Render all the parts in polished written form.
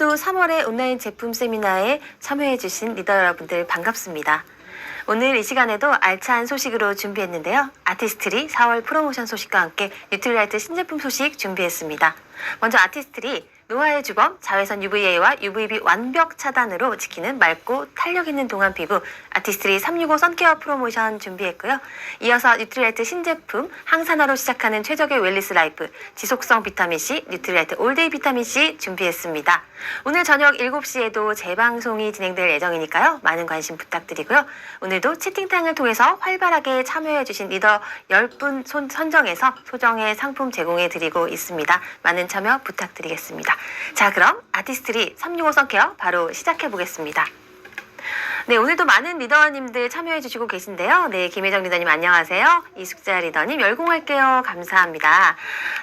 오늘도 3월의 온라인 제품 세미나에 참여해주신 리더 여러분들 반갑습니다. 오늘 이 시간에도 알찬 소식으로 준비했는데요. 아티스트리 4월 프로모션 소식과 함께 뉴트리라이트 신제품 소식 준비했습니다. 먼저 아티스트리 노화의 주범 자외선 UVA와 UVB 완벽 차단으로 지키는 맑고 탄력 있는 동안 피부 아티스트리 365 선케어 프로모션 준비했고요. 이어서 뉴트리라이트 신제품 항산화로 시작하는 최적의 웰리스 라이프 지속성 비타민C 뉴트리라이트 올데이 비타민C 준비했습니다. 오늘 저녁 7시에도 재방송이 진행될 예정이니까요. 많은 관심 부탁드리고요. 오늘도 채팅창을 통해서 활발하게 참여해주신 리더 10분 선정해서 소정의 상품 제공해드리고 있습니다. 많은 참여 부탁드리겠습니다. 자, 그럼 아티스트리 365 선케어 바로 시작해보겠습니다. 네, 오늘도 많은 리더님들 참여해주시고 계신데요. 네, 김혜정 리더님 안녕하세요. 이숙자 리더님 열공할게요. 감사합니다.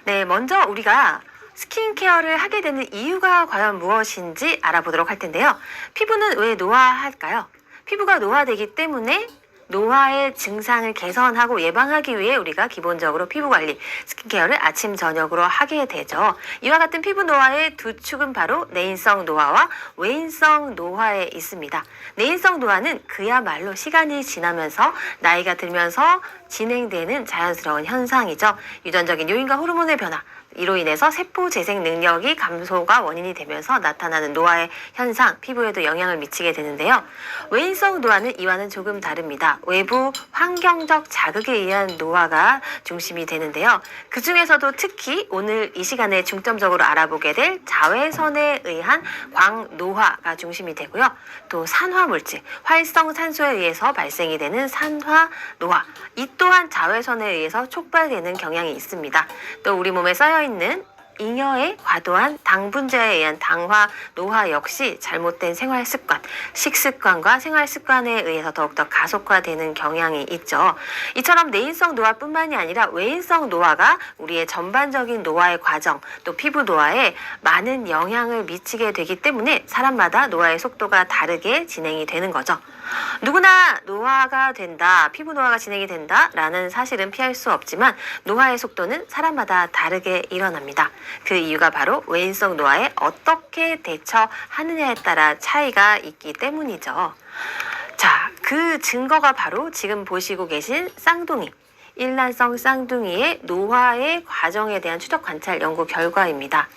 네, 먼저 우리가 스킨케어를 하게 되는 이유가 과연 무엇인지 알아보도록 할 텐데요. 피부는 왜 노화할까요? 피부가 노화되기 때문에 노화의 증상을 개선하고 예방하기 위해 우리가 기본적으로 피부관리, 스킨케어를 아침, 저녁으로 하게 되죠. 이와 같은 피부 노화의 두 축은 바로 내인성 노화와 외인성 노화에 있습니다. 내인성 노화는 그야말로 시간이 지나면서 나이가 들면서 진행되는 자연스러운 현상이죠. 유전적인 요인과 호르몬의 변화, 이로 인해서 세포 재생 능력이 감소가 원인이 되면서 나타나는 노화의 현상, 피부에도 영향을 미치게 되는데요. 외인성 노화는 이와는 조금 다릅니다. 외부 환경적 자극에 의한 노화가 중심이 되는데요. 그 중에서도 특히 오늘 이 시간에 중점적으로 알아보게 될 자외선에 의한 광노화가 중심이 되고요. 또 산화물질, 활성산소에 의해서 발생이 되는 산화노화, 이 또한 자외선에 의해서 촉발되는 경향이 있습니다. 또 우리 몸에 쌓여있는 잉여의 과도한 당분자에 의한 당화, 노화 역시 잘못된 생활습관, 식습관과 생활습관에 의해서 더욱더 가속화되는 경향이 있죠. 이처럼 내인성 노화뿐만이 아니라 외인성 노화가 우리의 전반적인 노화의 과정, 또 피부 노화에 많은 영향을 미치게 되기 때문에 사람마다 노화의 속도가 다르게 진행이 되는 거죠. 누구나 노화가 된다, 피부 노화가 진행이 된다라는 사실은 피할 수 없지만 노화의 속도는 사람마다 다르게 일어납니다. 그 이유가 바로 외인성 노화에 어떻게 대처하느냐에 따라 차이가 있기 때문이죠. 자, 그 증거가 바로 지금 보시고 계신 쌍둥이, 일란성 쌍둥이의 노화의 과정에 대한 추적 관찰 연구 결과입니다.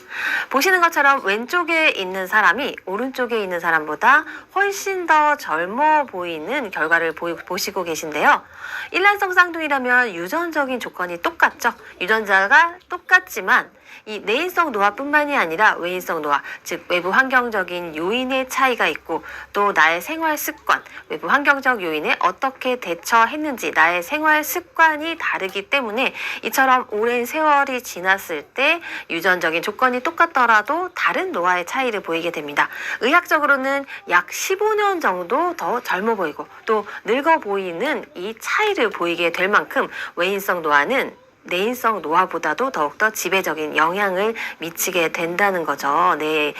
보시는 것처럼 왼쪽에 있는 사람이 오른쪽에 있는 사람보다 훨씬 더 젊어 보이는 결과를 보시고 계신데요. 일란성 쌍둥이라면 유전적인 조건이 똑같죠. 유전자가 똑같지만 이 내인성 노화뿐만이 아니라 외인성 노화, 즉 외부 환경적인 요인의 차이가 있고 또 나의 생활 습관, 외부 환경적 요인에 어떻게 대처했는지 나의 생활 습관이 다르기 때문에 이처럼 오랜 세월이 지났을 때 유전적인 조건이 똑같더라도 다른 노화의 차이를 보이게 됩니다. 의학적으로는 약 15년 정도 더 젊어 보이고 또 늙어 보이는 이 차이를 보이게 될 만큼 외인성 노화는 내인성 노화보다도 더욱더 지배적인 영향을 미치게 된다는 거죠. 네,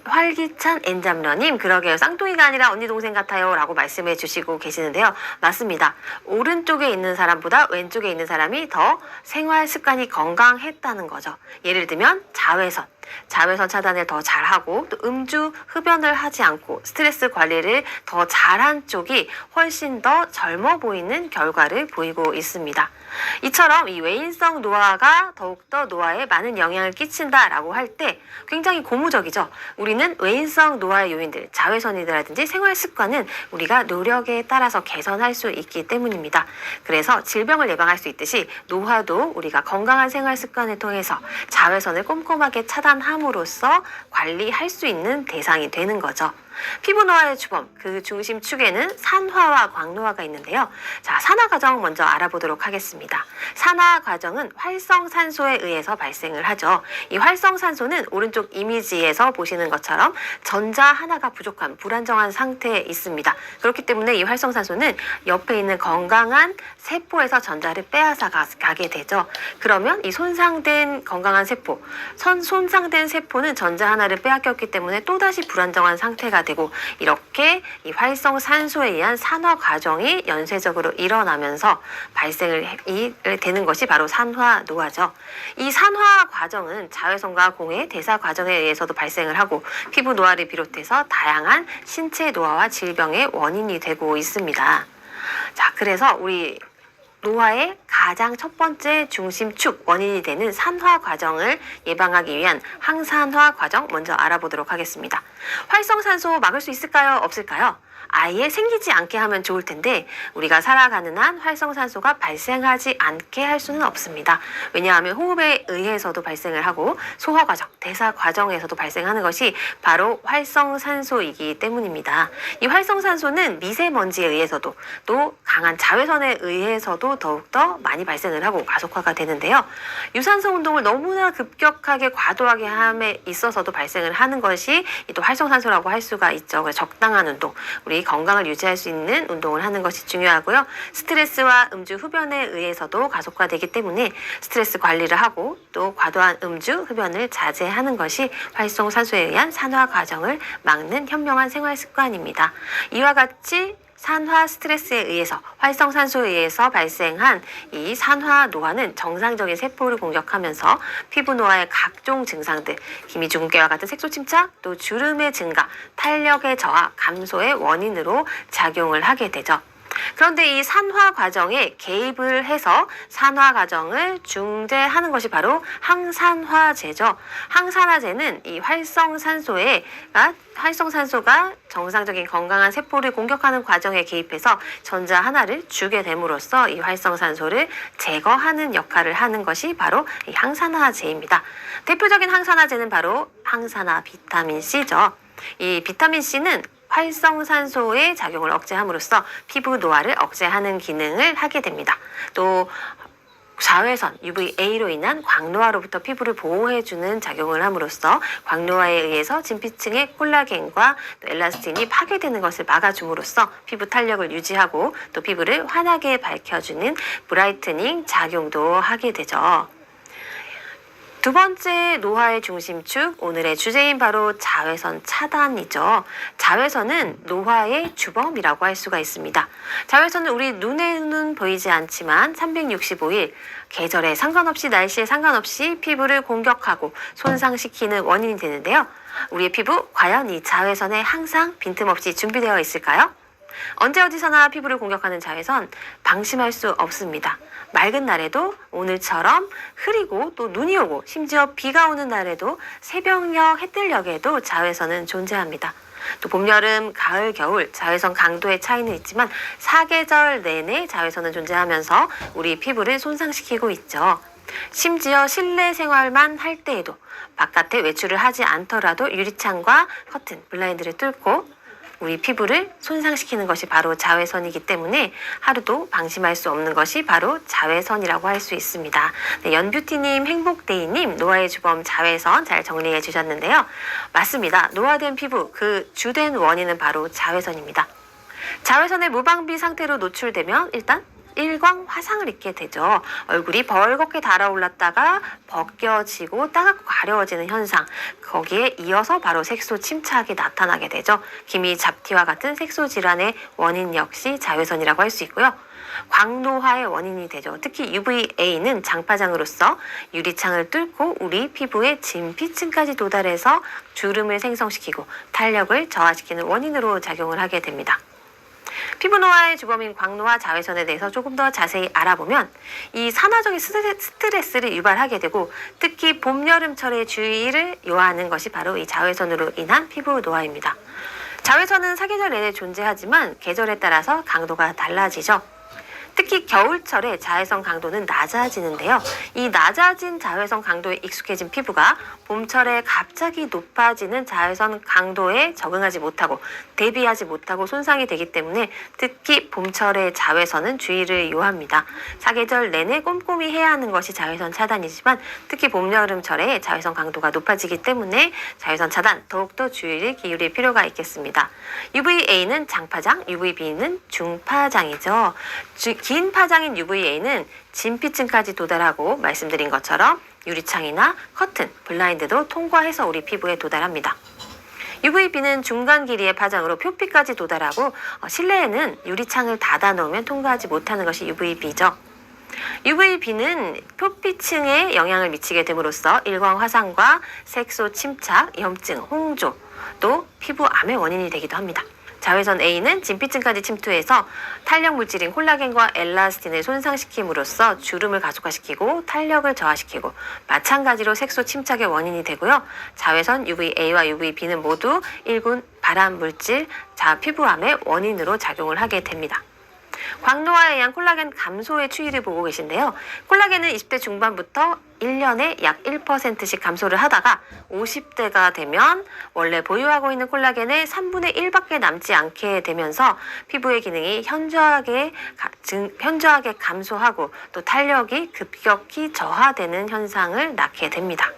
활기찬 엔잡러님, 그러게요. 쌍둥이가 아니라 언니 동생 같아요 라고 말씀해 주시고 계시는데요. 맞습니다. 오른쪽에 있는 사람보다 왼쪽에 있는 사람이 더 생활 습관이 건강했다는 거죠. 예를 들면 자외선 차단을 더 잘하고 또 음주 흡연을 하지 않고 스트레스 관리를 더 잘한 쪽이 훨씬 더 젊어 보이는 결과를 보이고 있습니다. 이처럼 이 외인성 노화가 더욱더 노화에 많은 영향을 끼친다라고 할 때 굉장히 고무적이죠. 우리는 외인성 노화의 요인들, 자외선이라든지 생활 습관은 우리가 노력에 따라서 개선할 수 있기 때문입니다. 그래서 질병을 예방할 수 있듯이 노화도 우리가 건강한 생활 습관을 통해서 자외선을 꼼꼼하게 차단함으로써 관리할 수 있는 대상이 되는 거죠. 피부 노화의 주범, 그 중심축에는 산화와 광노화가 있는데요. 자, 산화 과정 먼저 알아보도록 하겠습니다. 산화 과정은 활성산소에 의해서 발생을 하죠. 이 활성산소는 오른쪽 이미지에서 보시는 것처럼 전자 하나가 부족한 불안정한 상태에 있습니다. 그렇기 때문에 이 활성산소는 옆에 있는 건강한 세포에서 전자를 빼앗아 가게 되죠. 그러면 이 손상된 건강한 세포, 손상된 세포는 전자 하나를 빼앗겼기 때문에 또다시 불안정한 상태가 되고 이렇게 이 활성산소에 의한 산화 과정이 연쇄적으로 일어나면서 발생을 되는 것이 바로 산화노화죠. 이 산화 과정은 자외선과 공해 대사 과정에 의해서도 발생을 하고 피부 노화를 비롯해서 다양한 신체 노화와 질병의 원인이 되고 있습니다. 자, 그래서 우리 노화의 가장 첫 번째 중심축 원인이 되는 산화 과정을 예방하기 위한 항산화 과정 먼저 알아보도록 하겠습니다. 활성산소 막을 수 있을까요? 없을까요? 아예 생기지 않게 하면 좋을 텐데 우리가 살아가는 한 활성산소가 발생하지 않게 할 수는 없습니다. 왜냐하면 호흡에 의해서도 발생을 하고 소화 과정, 대사 과정에서도 발생하는 것이 바로 활성산소이기 때문입니다. 이 활성산소는 미세먼지에 의해서도 또 강한 자외선에 의해서도 더욱더 많이 발생을 하고 가속화가 되는데요. 유산소 운동을 너무나 급격하게 과도하게 함에 있어서도 발생을 하는 것이 또 활성산소라고 할 수가 있죠. 그래서 적당한 운동, 우리 건강을 유지할 수 있는 운동을 하는 것이 중요하고요. 스트레스와 음주 흡연에 의해서도 가속화되기 때문에 스트레스 관리를 하고 또 과도한 음주 흡연을 자제하는 것이 활성산소에 의한 산화 과정을 막는 현명한 생활 습관입니다. 이와 같이 산화 스트레스에 의해서 활성산소에 의해서 발생한 이 산화노화는 정상적인 세포를 공격하면서 피부 노화의 각종 증상들, 기미주근깨와 같은 색소 침착, 또 주름의 증가, 탄력의 저하, 감소의 원인으로 작용을 하게 되죠. 그런데 이 산화 과정에 개입을 해서 산화 과정을 중재하는 것이 바로 항산화제죠. 항산화제는 이 활성산소가 정상적인 건강한 세포를 공격하는 과정에 개입해서 전자 하나를 주게 됨으로써 이 활성산소를 제거하는 역할을 하는 것이 바로 이 항산화제입니다. 대표적인 항산화제는 바로 항산화 비타민 C죠. 이 비타민 C는 활성산소의 작용을 억제함으로써 피부 노화를 억제하는 기능을 하게 됩니다. 또 자외선, UVA로 인한 광노화로부터 피부를 보호해주는 작용을 함으로써 광노화에 의해서 진피층의 콜라겐과 또 엘라스틴이 파괴되는 것을 막아줌으로써 피부 탄력을 유지하고 또 피부를 환하게 밝혀주는 브라이트닝 작용도 하게 되죠. 두 번째 노화의 중심축, 오늘의 주제인 바로 자외선 차단이죠. 자외선은 노화의 주범이라고 할 수가 있습니다. 자외선은 우리 눈에는 보이지 않지만 365일 계절에 상관없이 날씨에 상관없이 피부를 공격하고 손상시키는 원인이 되는데요. 우리의 피부 과연 이 자외선에 항상 빈틈없이 준비되어 있을까요? 언제 어디서나 피부를 공격하는 자외선 방심할 수 없습니다. 맑은 날에도 오늘처럼 흐리고 또 눈이 오고 심지어 비가 오는 날에도 새벽녘 해뜰녘에도 자외선은 존재합니다. 또 봄, 여름, 가을, 겨울 자외선 강도의 차이는 있지만 사계절 내내 자외선은 존재하면서 우리 피부를 손상시키고 있죠. 심지어 실내 생활만 할 때에도 바깥에 외출을 하지 않더라도 유리창과 커튼, 블라인드를 뚫고 우리 피부를 손상시키는 것이 바로 자외선이기 때문에 하루도 방심할 수 없는 것이 바로 자외선이라고 할 수 있습니다. 네, 연뷰티님, 행복데이님, 노화의 주범 자외선 잘 정리해 주셨는데요. 맞습니다. 노화된 피부, 그 주된 원인은 바로 자외선입니다. 자외선의 무방비 상태로 노출되면 일단 일광 화상을 입게 되죠. 얼굴이 벌겋게 달아올랐다가 벗겨지고 따갑고 가려워지는 현상, 거기에 이어서 바로 색소 침착이 나타나게 되죠. 기미 잡티와 같은 색소 질환의 원인 역시 자외선이라고 할 수 있고요. 광노화의 원인이 되죠. 특히 UVA는 장파장으로서 유리창을 뚫고 우리 피부의 진피층까지 도달해서 주름을 생성시키고 탄력을 저하시키는 원인으로 작용을 하게 됩니다. 피부 노화의 주범인 광노화 자외선에 대해서 조금 더 자세히 알아보면 이 산화적인 스트레스를 유발하게 되고 특히 봄, 여름철에 주의를 요하는 것이 바로 이 자외선으로 인한 피부 노화입니다. 자외선은 사계절 내내 존재하지만 계절에 따라서 강도가 달라지죠. 특히 겨울철에 자외선 강도는 낮아지는데요. 이 낮아진 자외선 강도에 익숙해진 피부가 봄철에 갑자기 높아지는 자외선 강도에 적응하지 못하고 대비하지 못하고 손상이 되기 때문에 특히 봄철의 자외선은 주의를 요합니다. 사계절 내내 꼼꼼히 해야 하는 것이 자외선 차단이지만 특히 봄, 여름철에 자외선 강도가 높아지기 때문에 자외선 차단 더욱더 주의를 기울일 필요가 있겠습니다. UVA는 장파장, UVB는 중파장이죠. 긴 파장인 UVA는 진피층까지 도달하고 말씀드린 것처럼 유리창이나 커튼, 블라인드도 통과해서 우리 피부에 도달합니다. UVB는 중간 길이의 파장으로 표피까지 도달하고 실내에는 유리창을 닫아 놓으면 통과하지 못하는 것이 UVB죠. UVB는 표피층에 영향을 미치게 됨으로써 일광 화상과 색소 침착, 염증, 홍조, 또 피부암의 원인이 되기도 합니다. 자외선 A는 진피층까지 침투해서 탄력 물질인 콜라겐과 엘라스틴을 손상시킴으로써 주름을 가속화시키고 탄력을 저하시키고 마찬가지로 색소 침착의 원인이 되고요. 자외선 UVA와 UVB는 모두 1군 발암 물질, 피부암의 원인으로 작용을 하게 됩니다. 광노화에 의한 콜라겐 감소의 추이를 보고 계신데요. 콜라겐은 20대 중반부터 1년에 약 1%씩 감소를 하다가 50대가 되면 원래 보유하고 있는 콜라겐의 3분의 1밖에 남지 않게 되면서 피부의 기능이 현저하게 감소하고 또 탄력이 급격히 저하되는 현상을 낳게 됩니다.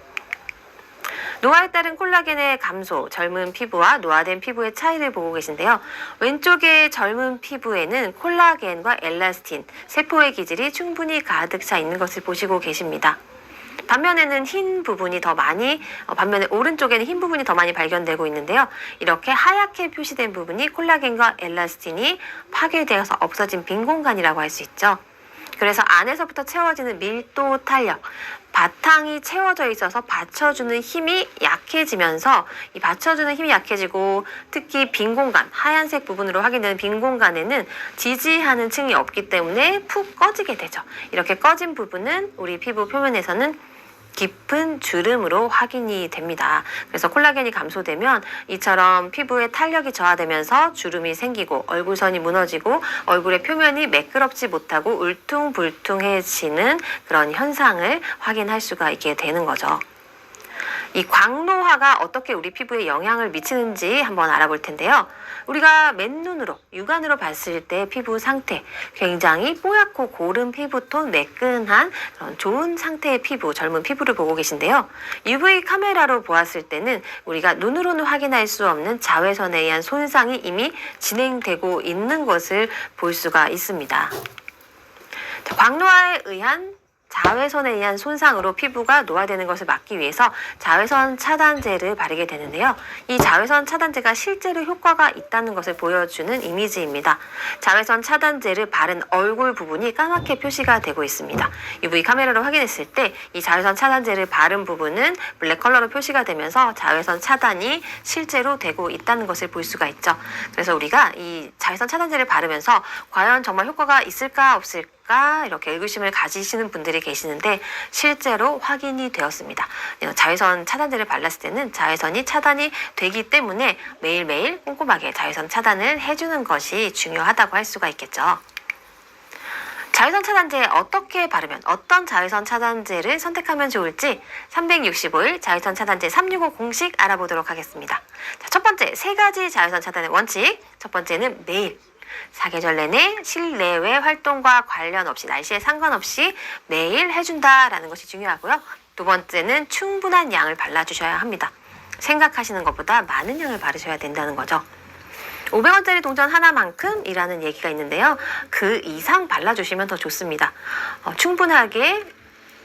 노화에 따른 콜라겐의 감소, 젊은 피부와 노화된 피부의 차이를 보고 계신데요. 왼쪽의 젊은 피부에는 콜라겐과 엘라스틴, 세포의 기질이 충분히 가득 차 있는 것을 보시고 계십니다. 반면에 오른쪽에는 흰 부분이 더 많이 발견되고 있는데요. 이렇게 하얗게 표시된 부분이 콜라겐과 엘라스틴이 파괴되어서 없어진 빈 공간이라고 할 수 있죠. 그래서 안에서부터 채워지는 밀도 탄력, 바탕이 채워져 있어서 받쳐주는 힘이 약해지면서 이 받쳐주는 힘이 약해지고 특히 빈 공간, 하얀색 부분으로 확인되는 빈 공간에는 지지하는 층이 없기 때문에 푹 꺼지게 되죠. 이렇게 꺼진 부분은 우리 피부 표면에서는 깊은 주름으로 확인이 됩니다. 그래서 콜라겐이 감소되면 이처럼 피부의 탄력이 저하되면서 주름이 생기고 얼굴선이 무너지고 얼굴의 표면이 매끄럽지 못하고 울퉁불퉁해지는 그런 현상을 확인할 수가 있게 되는 거죠. 이 광노화가 어떻게 우리 피부에 영향을 미치는지 한번 알아볼 텐데요. 우리가 맨눈으로, 육안으로 봤을 때 피부 상태, 굉장히 뽀얗고 고른 피부톤, 매끈한 그런 좋은 상태의 피부, 젊은 피부를 보고 계신데요. UV 카메라로 보았을 때는 우리가 눈으로는 확인할 수 없는 자외선에 의한 손상이 이미 진행되고 있는 것을 볼 수가 있습니다. 광노화에 의한 자외선에 의한 손상으로 피부가 노화되는 것을 막기 위해서 자외선 차단제를 바르게 되는데요. 이 자외선 차단제가 실제로 효과가 있다는 것을 보여주는 이미지입니다. 자외선 차단제를 바른 얼굴 부분이 까맣게 표시가 되고 있습니다. UV 카메라로 확인했을 때 이 자외선 차단제를 바른 부분은 블랙 컬러로 표시가 되면서 자외선 차단이 실제로 되고 있다는 것을 볼 수가 있죠. 그래서 우리가 이 자외선 차단제를 바르면서 과연 정말 효과가 있을까 없을까 이렇게 의구심을 가지시는 분들이 계시는데 실제로 확인이 되었습니다. 자외선 차단제를 발랐을 때는 자외선이 차단이 되기 때문에 매일매일 꼼꼼하게 자외선 차단을 해주는 것이 중요하다고 할 수가 있겠죠. 자외선 차단제 어떻게 바르면 어떤 자외선 차단제를 선택하면 좋을지 365일 자외선 차단제 365 공식 알아보도록 하겠습니다. 자, 첫 번째, 3가지 자외선 차단의 원칙. 첫 번째는 매일. 사계절 내내 실내외 활동과 관련 없이 날씨에 상관없이 매일 해준다라는 것이 중요하고요. 두 번째는 충분한 양을 발라주셔야 합니다. 생각하시는 것보다 많은 양을 바르셔야 된다는 거죠. 500원짜리 동전 하나만큼이라는 얘기가 있는데요. 그 이상 발라주시면 더 좋습니다. 충분하게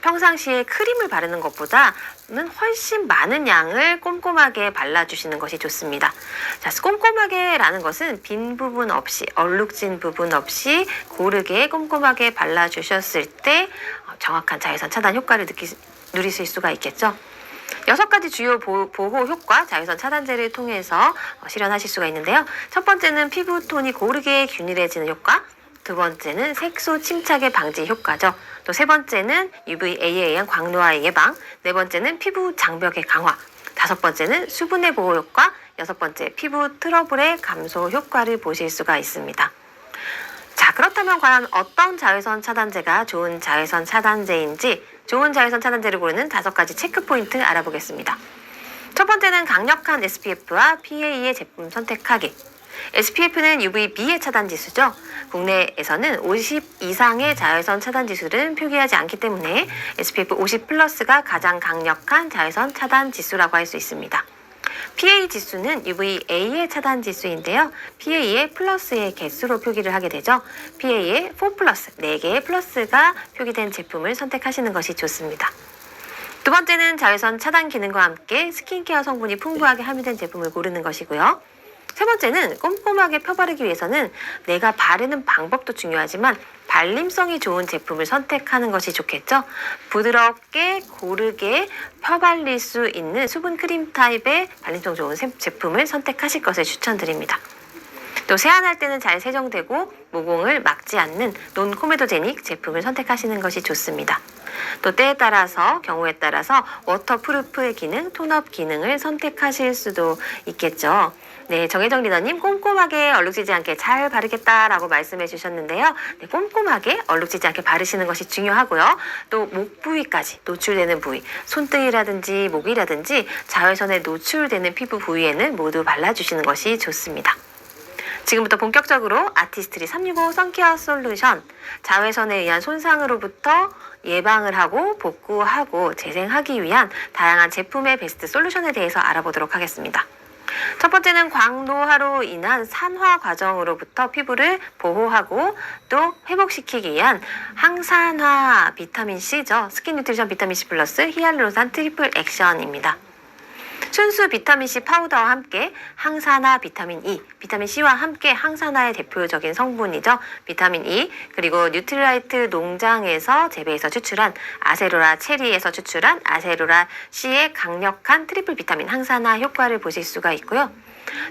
평상시에 크림을 바르는 것보다는 훨씬 많은 양을 꼼꼼하게 발라주시는 것이 좋습니다. 자, 꼼꼼하게 라는 것은 빈 부분 없이, 얼룩진 부분 없이 고르게 꼼꼼하게 발라주셨을 때 정확한 자외선 차단 효과를 누리실 수가 있겠죠. 6가지 주요 보호 효과 자외선 차단제를 통해서 실현하실 수가 있는데요. 첫 번째는 피부톤이 고르게 균일해지는 효과, 두 번째는 색소 침착의 방지 효과죠. 또 세 번째는 UVA에 의한 광노화의 예방, 네 번째는 피부 장벽의 강화, 다섯 번째는 수분의 보호 효과, 여섯 번째 피부 트러블의 감소 효과를 보실 수가 있습니다. 자, 그렇다면 과연 어떤 자외선 차단제가 좋은 자외선 차단제인지 좋은 자외선 차단제를 고르는 5가지 체크 포인트 알아보겠습니다. 첫 번째는 강력한 SPF와 PA의 제품 선택하기. SPF는 UVB의 차단 지수죠. 국내에서는 50 이상의 자외선 차단 지수를 표기하지 않기 때문에 SPF 50 플러스가 가장 강력한 자외선 차단 지수라고 할 수 있습니다. PA 지수는 UVA의 차단 지수인데요. PA의 플러스의 개수로 표기를 하게 되죠. PA의 4 플러스, 4개의 플러스가 표기된 제품을 선택하시는 것이 좋습니다. 두 번째는 자외선 차단 기능과 함께 스킨케어 성분이 풍부하게 함유된 제품을 고르는 것이고요. 세 번째는 꼼꼼하게 펴바르기 위해서는 내가 바르는 방법도 중요하지만 발림성이 좋은 제품을 선택하는 것이 좋겠죠. 부드럽게 고르게 펴발릴 수 있는 수분 크림 타입의 발림성 좋은 제품을 선택하실 것을 추천드립니다. 또 세안할 때는 잘 세정되고 모공을 막지 않는 논코메도제닉 제품을 선택하시는 것이 좋습니다. 또 때에 따라서 경우에 따라서 워터프루프의 기능, 톤업 기능을 선택하실 수도 있겠죠. 네, 정혜정 리더님 꼼꼼하게 얼룩지지 않게 잘 바르겠다라고 말씀해 주셨는데요. 네, 꼼꼼하게 얼룩지지 않게 바르시는 것이 중요하고요. 또 목 부위까지 노출되는 부위, 손등이라든지 목이라든지 자외선에 노출되는 피부 부위에는 모두 발라주시는 것이 좋습니다. 지금부터 본격적으로 아티스트리 365 선케어 솔루션, 자외선에 의한 손상으로부터 예방을 하고 복구하고 재생하기 위한 다양한 제품의 베스트 솔루션에 대해서 알아보도록 하겠습니다. 첫 번째는 광노화로 인한 산화 과정으로부터 피부를 보호하고 또 회복시키기 위한 항산화 비타민C죠. 스킨 뉴트리션 비타민C 플러스 히알루론산 트리플 액션입니다. 순수 비타민C 파우더와 함께 항산화 비타민 E, 비타민 C와 함께 항산화의 대표적인 성분이죠. 비타민 E, 그리고 뉴트리라이트 농장에서 재배해서 추출한 아세로라 체리에서 추출한 아세로라 C의 강력한 트리플 비타민 항산화 효과를 보실 수가 있고요.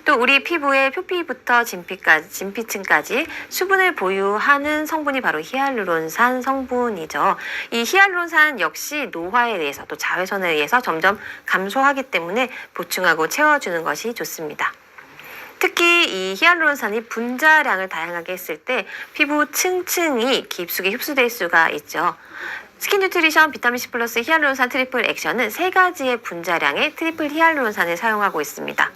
또 우리 피부의 표피부터 진피층까지 수분을 보유하는 성분이 바로 히알루론산 성분이죠. 이 히알루론산 역시 노화에 의해서 또 자외선에 의해서 점점 감소하기 때문에 보충하고 채워주는 것이 좋습니다. 특히 이 히알루론산이 분자량을 다양하게 했을 때 피부 층층이 깊숙이 흡수될 수가 있죠. 스킨 뉴트리션 비타민C 플러스 히알루론산 트리플 액션은 3가지의 분자량의 트리플 히알루론산을 사용하고 있습니다.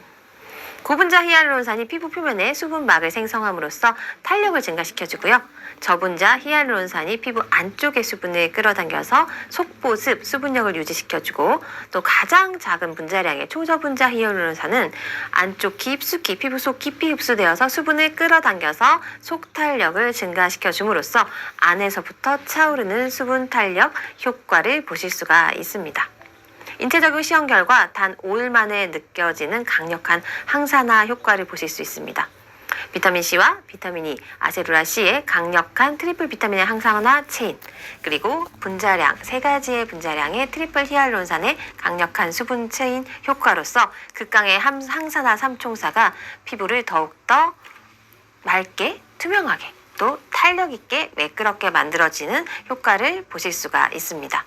고분자 히알루론산이 피부 표면에 수분막을 생성함으로써 탄력을 증가시켜주고요. 저분자 히알루론산이 피부 안쪽의 수분을 끌어당겨서 속보습, 수분력을 유지시켜주고 또 가장 작은 분자량의 초저분자 히알루론산은 안쪽 깊숙이 피부 속 깊이 흡수되어서 수분을 끌어당겨서 속탄력을 증가시켜줌으로써 안에서부터 차오르는 수분 탄력 효과를 보실 수가 있습니다. 인체 적용 시험 결과 단 5일 만에 느껴지는 강력한 항산화 효과를 보실 수 있습니다. 비타민C와 비타민 E, 아세로라 C의 강력한 트리플 비타민의 항산화 체인, 그리고 분자량, 3가지의 분자량의 트리플 히알루론산의 강력한 수분 체인 효과로서 극강의 항산화 삼총사가 피부를 더욱더 맑게, 투명하게, 또 탄력 있게 매끄럽게 만들어지는 효과를 보실 수가 있습니다.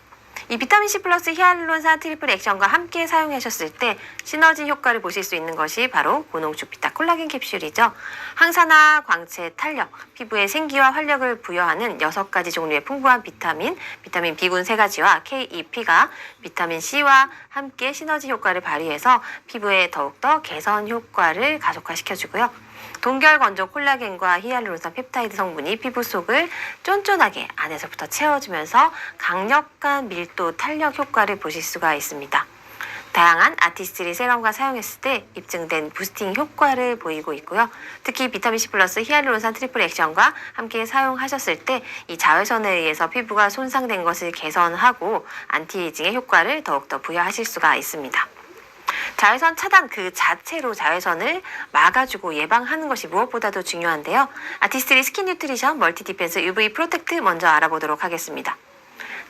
이 비타민C 플러스 히알루론산 트리플 액션과 함께 사용하셨을 때 시너지 효과를 보실 수 있는 것이 바로 고농축 비타 콜라겐 캡슐이죠. 항산화, 광채, 탄력, 피부에 생기와 활력을 부여하는 6가지 종류의 풍부한 비타민 B군 3가지와 KEP가 비타민 C와 함께 시너지 효과를 발휘해서 피부에 더욱더 개선 효과를 가속화시켜주고요. 동결 건조 콜라겐과 히알루론산 펩타이드 성분이 피부 속을 쫀쫀하게 안에서부터 채워주면서 강력한 밀도 탄력 효과를 보실 수가 있습니다. 다양한 아티스트리 세럼과 사용했을 때 입증된 부스팅 효과를 보이고 있고요. 특히 비타민C 플러스 히알루론산 트리플 액션과 함께 사용하셨을 때 이 자외선에 의해서 피부가 손상된 것을 개선하고 안티에이징의 효과를 더욱더 부여하실 수가 있습니다. 자외선 차단 그 자체로 자외선을 막아주고 예방하는 것이 무엇보다도 중요한데요. 아티스트리 스킨 뉴트리션 멀티 디펜스 UV 프로텍트 먼저 알아보도록 하겠습니다.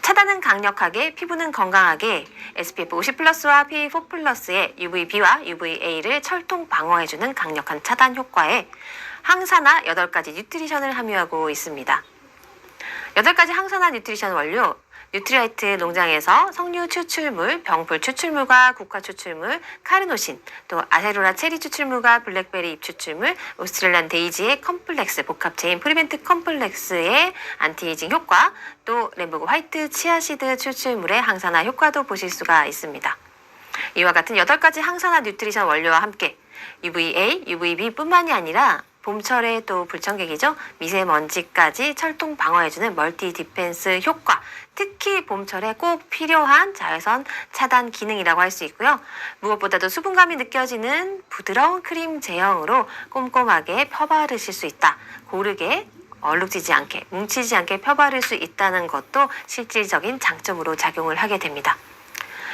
차단은 강력하게, 피부는 건강하게 SPF 50+와 PA4+의 UVB와 UVA를 철통 방어해주는 강력한 차단 효과에 항산화 8가지 뉴트리션을 함유하고 있습니다. 8가지 항산화 뉴트리션 원료, 뉴트리라이트 농장에서 석류 추출물, 병풀 추출물과 국화 추출물, 카르노신, 또 아세로라 체리 추출물과 블랙베리 잎 추출물, 오스트레일리안 데이지의 컴플렉스, 복합체인 프리벤트 컴플렉스의 안티에이징 효과, 또 램보그 화이트 치아시드 추출물의 항산화 효과도 보실 수가 있습니다. 이와 같은 8가지 항산화 뉴트리션 원료와 함께 UVA, UVB뿐만이 아니라 봄철에 또 불청객이죠. 미세먼지까지 철통 방어해주는 멀티 디펜스 효과, 특히 봄철에 꼭 필요한 자외선 차단 기능이라고 할 수 있고요. 무엇보다도 수분감이 느껴지는 부드러운 크림 제형으로 꼼꼼하게 펴바르실 수 있다. 고르게 얼룩지지 않게, 뭉치지 않게 펴바를 수 있다는 것도 실질적인 장점으로 작용을 하게 됩니다.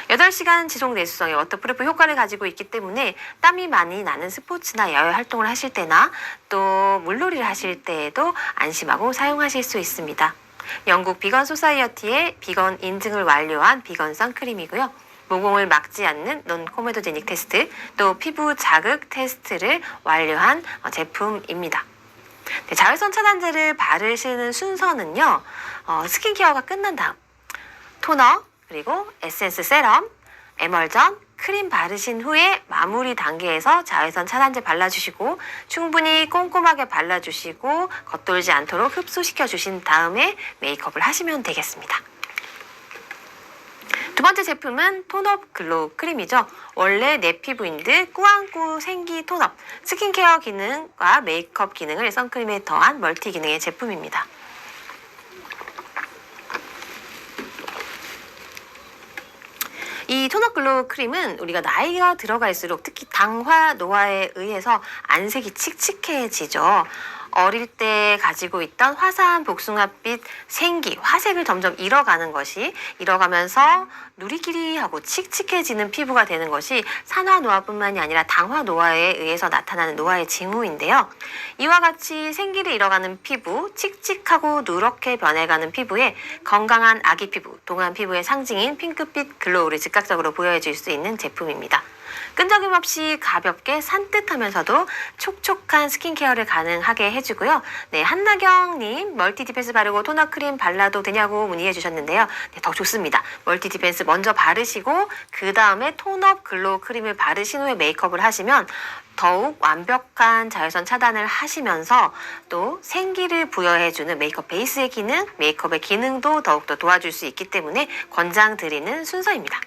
8시간 지속 내수성의 워터프루프 효과를 가지고 있기 때문에 땀이 많이 나는 스포츠나 야외 활동을 하실 때나 또 물놀이를 하실 때에도 안심하고 사용하실 수 있습니다. 영국 비건 소사이어티의 비건 인증을 완료한 비건 선크림이고요. 모공을 막지 않는 논 코메도제닉 테스트, 또 피부 자극 테스트를 완료한 제품입니다. 네, 자외선 차단제를 바르시는 순서는요. 스킨케어가 끝난 다음 토너, 그리고 에센스 세럼, 에멀전, 크림 바르신 후에 마무리 단계에서 자외선 차단제 발라주시고 충분히 꼼꼼하게 발라주시고 겉돌지 않도록 흡수시켜 주신 다음에 메이크업을 하시면 되겠습니다. 두 번째 제품은 톤업 글로우 크림이죠. 원래 내 피부인듯 꾸안꾸 생기 톤업, 스킨케어 기능과 메이크업 기능을 선크림에 더한 멀티 기능의 제품입니다. 이 톤업 글로우 크림은 우리가 나이가 들어갈수록 특히 당화, 노화에 의해서 안색이 칙칙해지죠. 어릴 때 가지고 있던 화사한 복숭아빛 생기, 화색을 점점 잃어가면서 누리끼리하고 칙칙해지는 피부가 되는 것이 산화노화뿐만이 아니라 당화노화에 의해서 나타나는 노화의 징후인데요. 이와 같이 생기를 잃어가는 피부, 칙칙하고 누렇게 변해가는 피부에 건강한 아기 피부, 동안 피부의 상징인 핑크빛 글로우를 즉각적으로 보여줄 수 있는 제품입니다. 끈적임 없이 가볍게 산뜻하면서도 촉촉한 스킨케어를 가능하게 해주고요. 네, 한나경님 멀티 디펜스 바르고 토너 크림 발라도 되냐고 문의해 주셨는데요. 네, 더 좋습니다. 멀티 디펜스 먼저 바르시고 그 다음에 톤업 글로우 크림을 바르신 후에 메이크업을 하시면 더욱 완벽한 자외선 차단을 하시면서 또 생기를 부여해주는 메이크업 베이스의 기능, 메이크업의 기능도 더욱더 도와줄 수 있기 때문에 권장드리는 순서입니다.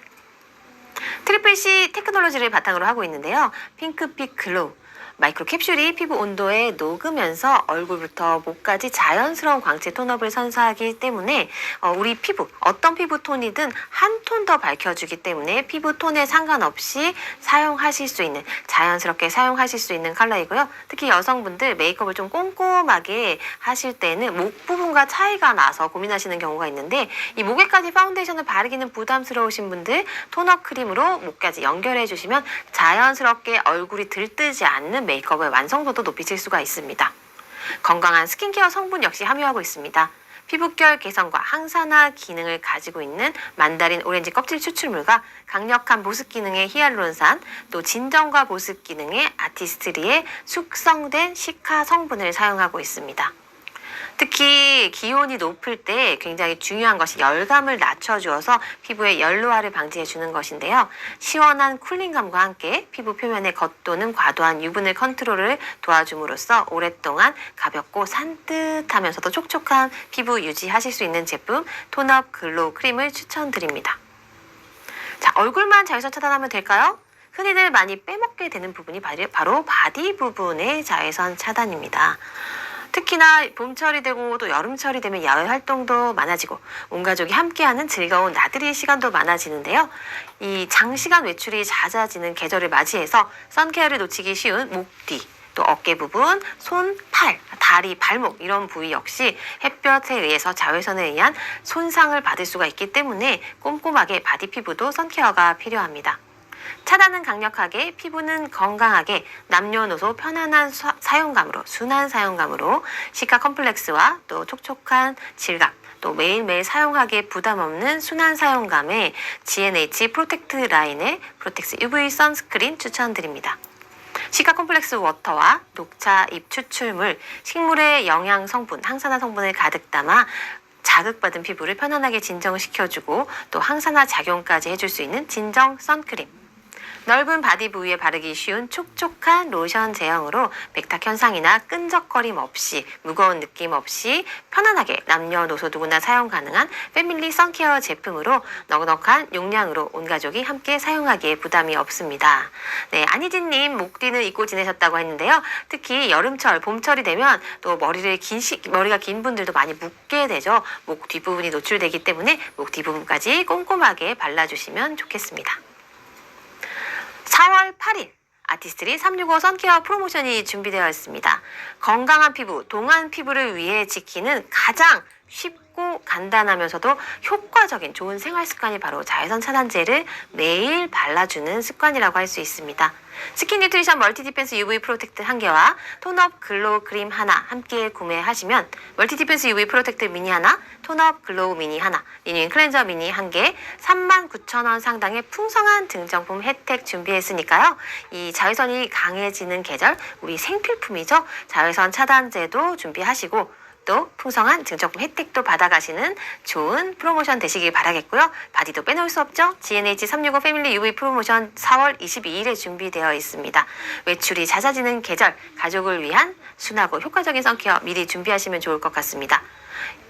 트리플 C 테크놀로지를 바탕으로 하고 있는데요. 핑크빛 글로우, 마이크로 캡슐이 피부 온도에 녹으면서 얼굴부터 목까지 자연스러운 광채 톤업을 선사하기 때문에 우리 피부, 어떤 피부 톤이든 한 톤 더 밝혀주기 때문에 피부 톤에 상관없이 사용하실 수 있는, 자연스럽게 사용하실 수 있는 컬러이고요. 특히 여성분들 메이크업을 좀 꼼꼼하게 하실 때는 목 부분과 차이가 나서 고민하시는 경우가 있는데 이 목에까지 파운데이션을 바르기는 부담스러우신 분들 톤업 크림으로 목까지 연결해 주시면 자연스럽게 얼굴이 들뜨지 않는 메이크업의 완성도도 높이실 수가 있습니다. 건강한 스킨케어 성분 역시 함유하고 있습니다. 피부결 개선과 항산화 기능을 가지고 있는 만다린 오렌지 껍질 추출물과 강력한 보습 기능의 히알루론산, 또 진정과 보습 기능의 아티스트리의 숙성된 시카 성분을 사용하고 있습니다. 특히 기온이 높을 때 굉장히 중요한 것이 열감을 낮춰주어서 피부의 열노화를 방지해주는 것인데요. 시원한 쿨링감과 함께 피부 표면에 겉도는 과도한 유분을 컨트롤을 도와줌으로써 오랫동안 가볍고 산뜻하면서도 촉촉한 피부 유지하실 수 있는 제품 톤업 글로우 크림을 추천드립니다. 자, 얼굴만 자외선 차단하면 될까요? 흔히들 많이 빼먹게 되는 부분이 바로 바디 부분의 자외선 차단입니다. 특히나 봄철이 되고 또 여름철이 되면 야외 활동도 많아지고 온 가족이 함께하는 즐거운 나들이 시간도 많아지는데요. 이 장시간 외출이 잦아지는 계절을 맞이해서 선케어를 놓치기 쉬운 목 뒤, 또 어깨 부분, 손, 팔, 다리, 발목 이런 부위 역시 햇볕에 의해서 자외선에 의한 손상을 받을 수가 있기 때문에 꼼꼼하게 바디 피부도 선케어가 필요합니다. 차단은 강력하게, 피부는 건강하게, 남녀노소 편안한 사용감으로, 순한 사용감으로 시카 컴플렉스와 또 촉촉한 질감, 또 매일매일 사용하기에 부담 없는 순한 사용감에 G&H 프로텍트 라인의 프로텍스 UV 선스크린 추천드립니다. 시카 콤플렉스 워터와 녹차 잎 추출물, 식물의 영양 성분, 항산화 성분을 가득 담아 자극받은 피부를 편안하게 진정시켜주고 또 항산화 작용까지 해줄 수 있는 진정 선크림. 넓은 바디 부위에 바르기 쉬운 촉촉한 로션 제형으로 백탁 현상이나 끈적거림 없이 무거운 느낌 없이 편안하게 남녀노소 누구나 사용 가능한 패밀리 선케어 제품으로 넉넉한 용량으로 온 가족이 함께 사용하기에 부담이 없습니다. 네, 안희진님 목 뒤는 잊고 지내셨다고 했는데요. 특히 여름철, 봄철이 되면 또 머리가 긴 분들도 많이 묻게 되죠. 목 뒷부분이 노출되기 때문에 목 뒷부분까지 꼼꼼하게 발라주시면 좋겠습니다. 4월 8일 아티스트리 365 선케어 프로모션이 준비되어 있습니다. 건강한 피부, 동안 피부를 위해 지키는 가장 쉽고 간단하면서도 효과적인 좋은 생활 습관이 바로 자외선 차단제를 매일 발라주는 습관이라고 할 수 있습니다. 스킨 뉴트리션 멀티 디펜스 UV 프로텍트 1개와 톤업 글로우 크림 하나 함께 구매하시면 멀티 디펜스 UV 프로텍트 미니 하나, 톤업 글로우 미니 하나, 리뉴잉 클렌저 미니 1개, 39,000원 상당의 풍성한 등정품 혜택 준비했으니까요. 이 자외선이 강해지는 계절, 우리 생필품이죠. 자외선 차단제도 준비하시고 또 풍성한 등정품 혜택도 받아가시는 좋은 프로모션 되시길 바라겠고요. 바디도 빼놓을 수 없죠. GNH 365 패밀리 UV 프로모션 4월 22일에 준비되어 있습니다. 외출이 잦아지는 계절, 가족을 위한 순하고 효과적인 선케어 미리 준비하시면 좋을 것 같습니다.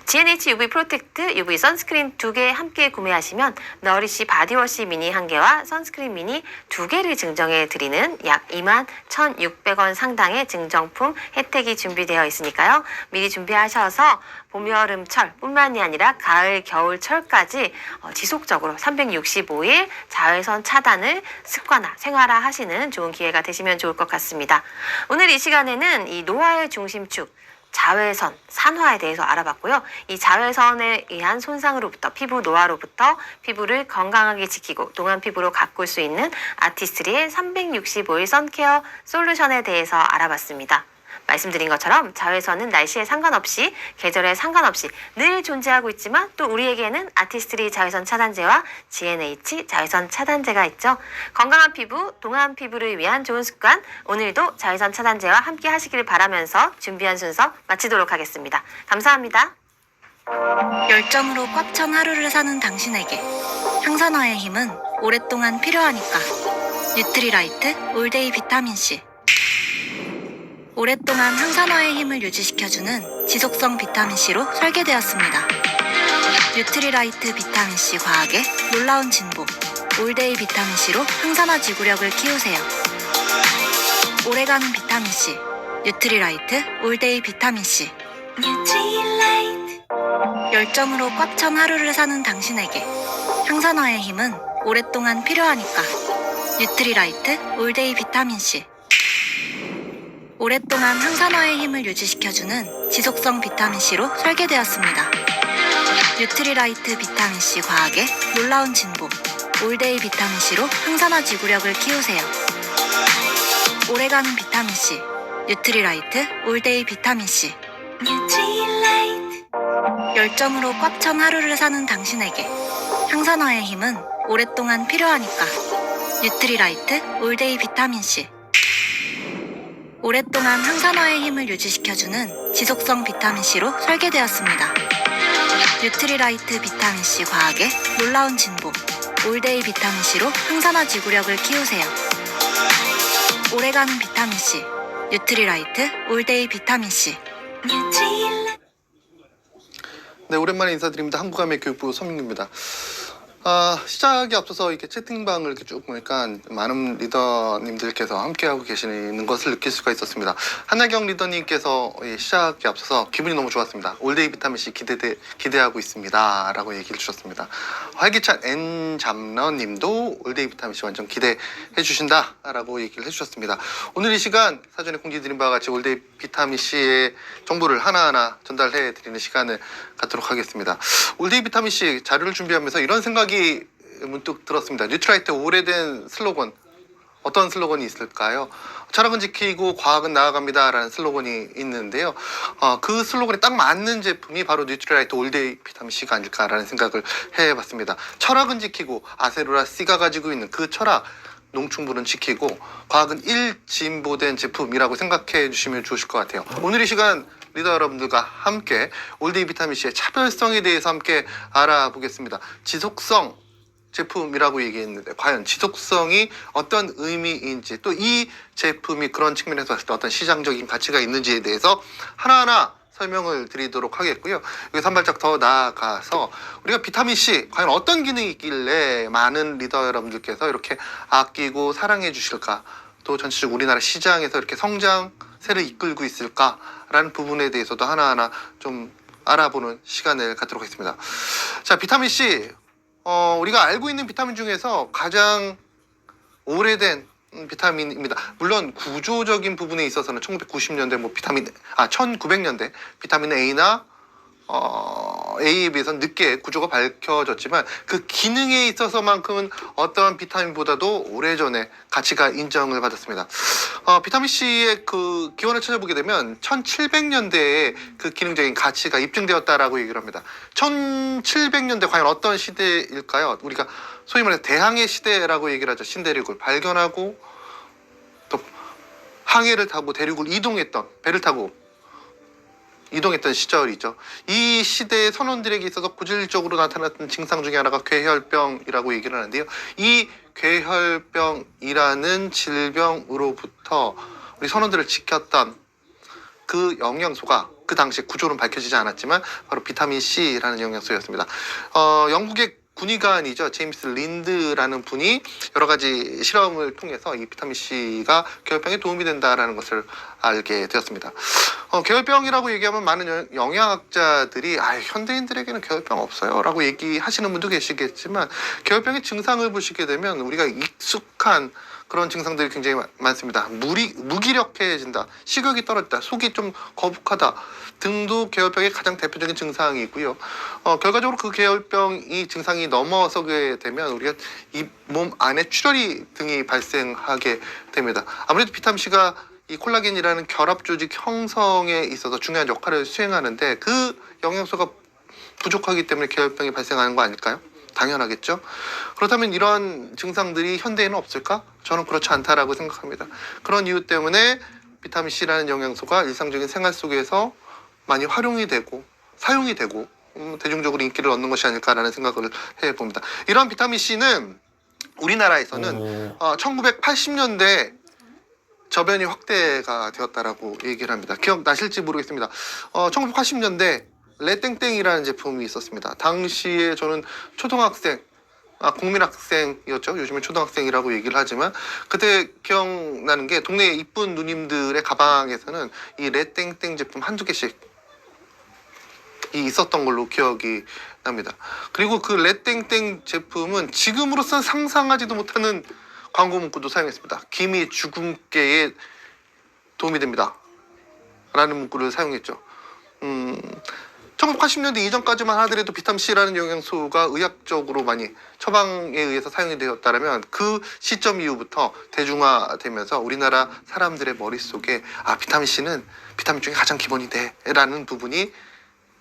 GNH UV 프로텍트 UV 선스크린 2개 함께 구매하시면 너리시 바디워시 미니 1개와 선스크린 미니 2개를 증정해 드리는 약 21,600원 상당의 증정품 혜택이 준비되어 있으니까요. 미리 준비하셔서 봄, 여름, 철 뿐만이 아니라 가을, 겨울철까지 지속적으로 365일 자외선 차단을 습관화, 생활화 하시는 좋은 기회가 되시면 좋을 것 같습니다. 오늘 이 시간에는 이 노화의 중심축 자외선, 산화에 대해서 알아봤고요. 이 자외선에 의한 손상으로부터 피부 노화로부터 피부를 건강하게 지키고 동안 피부로 가꿀 수 있는 아티스트리의 365일 선케어 솔루션에 대해서 알아봤습니다. 말씀드린 것처럼 자외선은 날씨에 상관없이 계절에 상관없이 늘 존재하고 있지만 또 우리에게는 아티스트리 자외선 차단제와 GNH 자외선 차단제가 있죠. 건강한 피부, 동안 피부를 위한 좋은 습관 오늘도 자외선 차단제와 함께 하시길 바라면서 준비한 순서 마치도록 하겠습니다. 감사합니다. 열정으로 꽉 찬 하루를 사는 당신에게 항산화의 힘은 오랫동안 필요하니까 뉴트리라이트 올데이 비타민C 오랫동안 항산화의 힘을 유지시켜주는 지속성 비타민C로 설계되었습니다. 뉴트리라이트 비타민C 과학의 놀라운 진보 올데이 비타민C로 항산화 지구력을 키우세요. 오래가는 비타민C 뉴트리라이트 올데이 비타민C 열정으로 꽉 찬 하루를 사는 당신에게 항산화의 힘은 오랫동안 필요하니까 뉴트리라이트 올데이 비타민C 오랫동안 항산화의 힘을 유지시켜주는 지속성 비타민C로 설계되었습니다. 뉴트리라이트 비타민C 과학의 놀라운 진보 올데이 비타민C로 항산화 지구력을 키우세요. 오래가는 비타민C 뉴트리라이트 올데이 비타민C 열정으로 꽉 찬 하루를 사는 당신에게 항산화의 힘은 오랫동안 필요하니까 뉴트리라이트 올데이 비타민C 오랫동안 항산화의 힘을 유지시켜주는 지속성 비타민C로 설계되었습니다. 뉴트리라이트 비타민C 과학의 놀라운 진보 올데이 비타민C로 항산화 지구력을 키우세요. 오래가는 비타민C 뉴트리라이트 올데이 비타민C 네, 오랜만에 인사드립니다. 한국암의 교육부 서민규입니다. 시작에 앞서서 이렇게 채팅방을 이렇게 쭉 보니까 많은 리더님들께서 함께하고 계시는 것을 느낄 수가 있었습니다. 한나경 리더님께서 시작에 앞서서 기분이 너무 좋았습니다. 올데이 비타민C 기대하고 있습니다. 라고 얘기를 주셨습니다. 활기찬 N잡러님도 올데이 비타민C 완전 기대해 주신다. 라고 얘기를 해주셨습니다. 오늘 이 시간 사전에 공지드린 바와 같이 올데이 비타민C의 정보를 하나하나 전달해 드리는 시간을 갖도록 하겠습니다. 올데이 비타민C 자료를 준비하면서 이런 생각이 문득 들었습니다. 뉴트라이트 오래된 슬로건 어떤 슬로건이 있을까요? 철학은 지키고 과학은 나아갑니다 라는 슬로건이 있는데요. 그 슬로건에 딱 맞는 제품이 바로 뉴트라이트 올데이 비타민C가 아닐까라는 생각을 해봤습니다. 철학은 지키고 아세로라C가 가지고 있는 그 철학 농축물은 지키고 과학은 일진보된 제품이라고 생각해 주시면 좋으실 것 같아요. 오늘 이 시간 리더 여러분들과 함께 올데이 비타민C의 차별성에 대해서 함께 알아보겠습니다. 지속성 제품이라고 얘기했는데 과연 지속성이 어떤 의미인지 또 이 제품이 그런 측면에서 봤을 때 어떤 시장적인 가치가 있는지에 대해서 하나하나 설명을 드리도록 하겠고요. 여기서 한 발짝 더 나아가서 우리가 비타민C 과연 어떤 기능이 있길래 많은 리더 여러분들께서 이렇게 아끼고 사랑해 주실까, 또 전체적으로 우리나라 시장에서 이렇게 성장세를 이끌고 있을까라는 부분에 대해서도 하나하나 좀 알아보는 시간을 갖도록 하겠습니다. 자, 비타민C 우리가 알고 있는 비타민 중에서 가장 오래된 비타민입니다. 물론 구조적인 부분에 있어서는 1990년대 1900년대 비타민 A나 A에 비해서는 늦게 구조가 밝혀졌지만 그 기능에 있어서만큼은 어떠한 비타민보다도 오래전에 가치가 인정을 받았습니다. 비타민 C의 그 기원을 찾아보게 되면 1700년대에 그 기능적인 가치가 입증되었다라고 얘기를 합니다. 1700년대 과연 어떤 시대일까요? 우리가 소위 말해서 대항해 시대라고 얘기를 하죠. 신대륙을 발견하고 또 항해를 타고 대륙을 이동했던 배를 타고 이동했던 시절이죠. 이 시대의 선원들에게 있어서 고질적으로 나타났던 증상 중에 하나가 괴혈병이라고 얘기를 하는데요. 이 괴혈병이라는 질병으로부터 우리 선원들을 지켰던 그 영양소가 그 당시 구조는 밝혀지지 않았지만 바로 비타민 C라는 영양소였습니다. 영국의 군의관이죠. 제임스 린드라는 분이 여러 가지 실험을 통해서 이 비타민 C가 괴혈병에 도움이 된다라는 것을 알게 되었습니다. 괴혈병이라고 얘기하면 많은 영양학자들이 현대인들에게는 괴혈병 없어요 라고 얘기하시는 분도 계시겠지만 괴혈병의 증상을 보시게 되면 우리가 익숙한 그런 증상들이 굉장히 많습니다. 무기력해진다, 식욕이 떨어진다, 속이 좀 거북하다 등도 괴혈병의 가장 대표적인 증상이고요. 결과적으로 그 괴혈병이 증상이 넘어서게 되면 우리가 이 몸 안에 출혈이 등이 발생하게 됩니다. 아무래도 비타민 C가 이 콜라겐이라는 결합 조직 형성에 있어서 중요한 역할을 수행하는데 그 영양소가 부족하기 때문에 괴혈병이 발생하는 거 아닐까요? 당연하겠죠. 그렇다면 이런 증상들이 현대에는 없을까? 저는 그렇지 않다라고 생각합니다. 그런 이유 때문에 비타민 C라는 영양소가 일상적인 생활 속에서 많이 활용이 되고 사용이 되고 대중적으로 인기를 얻는 것이 아닐까라는 생각을 해봅니다. 이런 비타민 C는 우리나라에서는 1980년대 저변이 확대가 되었다라고 얘기를 합니다. 기억나실지 모르겠습니다. 1980년대 레땡땡이라는 제품이 있었습니다. 당시에 저는 초등학생, 국민학생이었죠. 요즘은 초등학생이라고 얘기를 하지만 그때 기억나는 게 동네 이쁜 누님들의 가방에서는 이 레땡땡 제품 한두 개씩 있었던 걸로 기억이 납니다. 그리고 그 레땡땡 제품은 지금으로선 상상하지도 못하는 광고 문구도 사용했습니다. 김이 주근깨에 도움이 됩니다 라는 문구를 사용했죠. 1980년대 이전까지만 하더라도 비타민 C라는 영양소가 의학적으로 많이 처방에 의해서 사용이 되었다면 그 시점 이후부터 대중화되면서 우리나라 사람들의 머릿속에 비타민 C는 비타민 중에 가장 기본이 돼 라는 부분이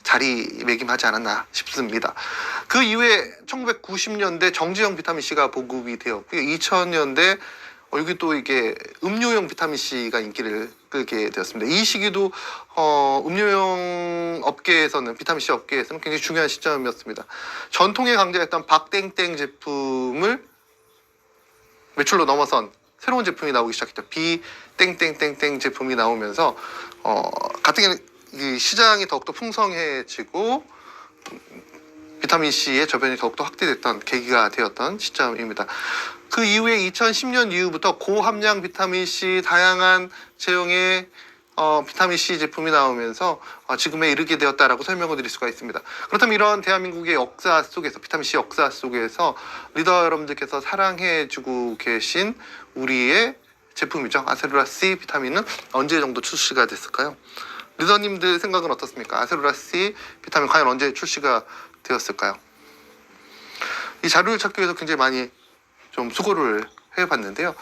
자리매김하지 않았나 싶습니다. 그 이후에 1990년대 정지형 비타민 C가 보급이 되었고요. 2000년대 여기 또 이게 음료용 비타민 C가 인기를 끌게 되었습니다. 이 시기도 음료용 업계에서는 비타민 C 업계에서는 굉장히 중요한 시점이었습니다. 전통에 강자였던 박땡땡 제품을 매출로 넘어선 새로운 제품이 나오기 시작했죠. 비땡땡땡땡 제품이 나오면서 가뜩이나 이 시장이 더욱더 풍성해지고 비타민 C의 저변이 더욱더 확대됐던 계기가 되었던 시점입니다. 그 이후에 2010년 이후부터 고함량 비타민 C 다양한 제형의 비타민 C 제품이 나오면서 지금에 이르게 되었다라고 설명을 드릴 수가 있습니다. 그렇다면 이런 대한민국의 역사 속에서 비타민 C 역사 속에서 리더 여러분들께서 사랑해주고 계신 우리의 제품이죠. 아세룰라 C 비타민은 언제 정도 출시가 됐을까요? 리더님들 생각은 어떻습니까? 아세룰라 C 비타민 과연 언제 출시가 되었을까요? 이 자료를 찾기 위해서 굉장히 많이 좀 수고를 해봤는데요.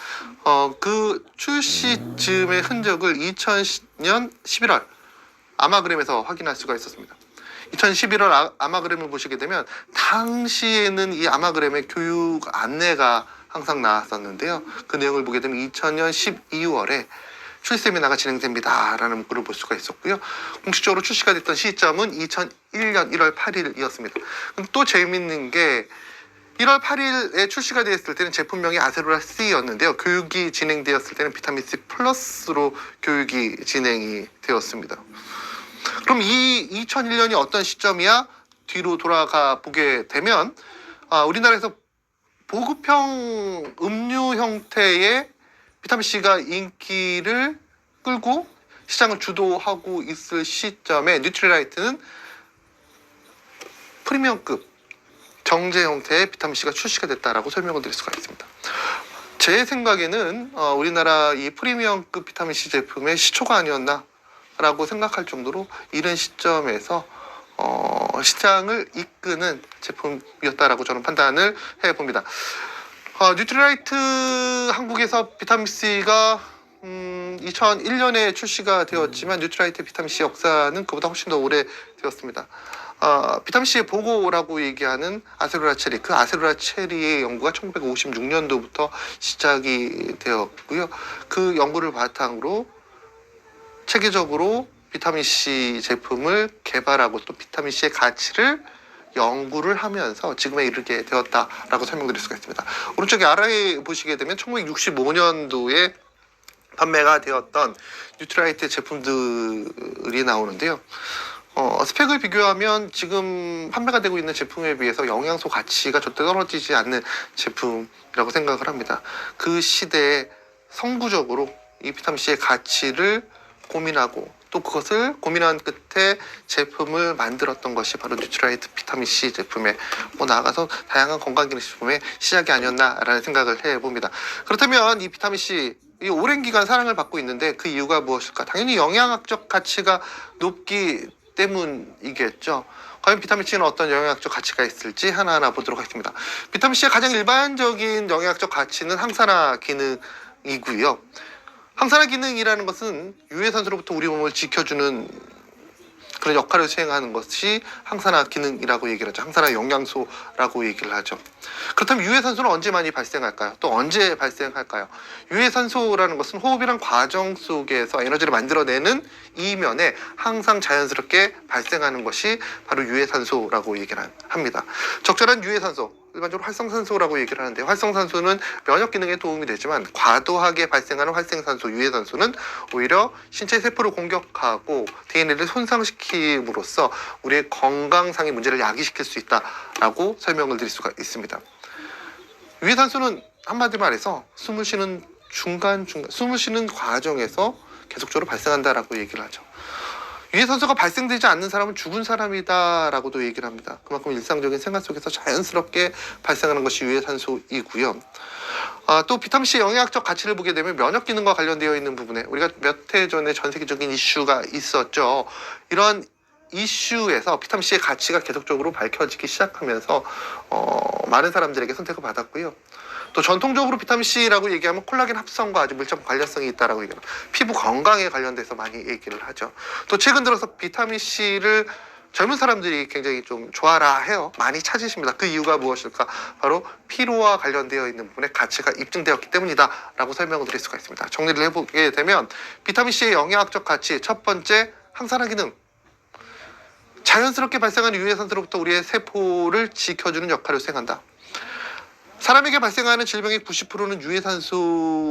그 출시쯤의 흔적을 2010년 11월 아마그램에서 확인할 수가 있었습니다. 2011월 아마그램을 보시게 되면 당시에는 이 아마그램의 교육 안내가 항상 나왔었는데요. 그 내용을 보게 되면 2000년 12월에 출시 세미나가 진행됩니다 라는 문구를 볼 수가 있었고요. 공식적으로 출시가 됐던 시점은 2001년 1월 8일이었습니다. 또 재밌는 게 1월 8일에 출시가 되었을 때는 제품명이 아세룰라 C였는데요. 교육이 진행되었을 때는 비타민 C 플러스로 교육이 진행이 되었습니다. 그럼 이 2001년이 어떤 시점이야? 뒤로 돌아가 보게 되면 우리나라에서 보급형 음료 형태의 비타민 C가 인기를 끌고 시장을 주도하고 있을 시점에 뉴트리라이트는 프리미엄급 정제 형태의 비타민 C가 출시가 됐다라고 설명을 드릴 수가 있습니다. 제 생각에는 우리나라 이 프리미엄급 비타민 C 제품의 시초가 아니었나라고 생각할 정도로 이른 시점에서 시장을 이끄는 제품이었다라고 저는 판단을 해봅니다. 뉴트리라이트 한국에서 비타민C가 2001년에 출시가 되었지만 뉴트리라이트 비타민C 역사는 그보다 훨씬 더 오래 되었습니다. 비타민C의 보고라고 얘기하는 아세로라체리, 그 아세로라체리의 연구가 1956년도부터 시작이 되었고요. 그 연구를 바탕으로 체계적으로 비타민C 제품을 개발하고 또 비타민C의 가치를 연구를 하면서 지금에 이르게 되었다라고 설명드릴 수가 있습니다. 오른쪽에 아래에 보시게 되면 1965년도에 판매가 되었던 뉴트라이트 제품들이 나오는데요. 스펙을 비교하면 지금 판매가 되고 있는 제품에 비해서 영양소 가치가 절대 떨어지지 않는 제품이라고 생각을 합니다. 그 시대에 선구적으로 이 비타민C의 가치를 고민하고 또 그것을 고민한 끝에 제품을 만들었던 것이 바로 뉴트리라이트 비타민C 제품에 나아가서 다양한 건강기능식품의 시작이 아니었나라는 생각을 해봅니다. 그렇다면 이 비타민C 이 오랜 기간 사랑을 받고 있는데 그 이유가 무엇일까? 당연히 영양학적 가치가 높기 때문이겠죠. 과연 비타민C는 어떤 영양학적 가치가 있을지 하나하나 보도록 하겠습니다. 비타민C의 가장 일반적인 영양학적 가치는 항산화 기능이고요. 항산화 기능이라는 것은 유해산소로부터 우리 몸을 지켜주는 그런 역할을 수행하는 것이 항산화 기능이라고 얘기를 하죠. 항산화 영양소라고 얘기를 하죠. 그렇다면 유해산소는 언제 많이 발생할까요? 또 언제 발생할까요? 유해산소라는 것은 호흡이란 과정 속에서 에너지를 만들어내는 이면에 항상 자연스럽게 발생하는 것이 바로 유해산소라고 얘기를 합니다. 적절한 유해산소, 일반적으로 활성산소라고 얘기를 하는데 활성산소는 면역 기능에 도움이 되지만 과도하게 발생하는 활성산소, 유해산소는 오히려 신체 세포를 공격하고 DNA를 손상시킴으로써 우리의 건강상의 문제를 야기시킬 수 있다라고 설명을 드릴 수가 있습니다. 유해산소는 한마디 말해서 숨을 쉬는 숨을 쉬는 과정에서 계속적으로 발생한다라고 얘기를 하죠. 유해산소가 발생되지 않는 사람은 죽은 사람이다라고도 얘기를 합니다. 그만큼 일상적인 생활 속에서 자연스럽게 발생하는 것이 유해산소이고요. 또 비타민C 영양학적 가치를 보게 되면 면역 기능과 관련되어 있는 부분에 우리가 몇 해 전에 전 세계적인 이슈가 있었죠. 이런 이슈에서 비타민C의 가치가 계속적으로 밝혀지기 시작하면서 많은 사람들에게 선택을 받았고요. 또 전통적으로 비타민C라고 얘기하면 콜라겐 합성과 아주 밀접 관련성이 있다라고 얘기합니다. 피부 건강에 관련돼서 많이 얘기를 하죠. 또 최근 들어서 비타민C를 젊은 사람들이 굉장히 좀 좋아라 해요. 많이 찾으십니다. 그 이유가 무엇일까? 바로 피로와 관련되어 있는 부분에 가치가 입증되었기 때문이다 라고 설명을 드릴 수가 있습니다. 정리를 해보게 되면 비타민C의 영양학적 가치, 첫 번째 항산화 기능, 자연스럽게 발생하는 유해산소로부터 우리의 세포를 지켜주는 역할을 수행한다. 사람에게 발생하는 질병의 90%는 유해산소에서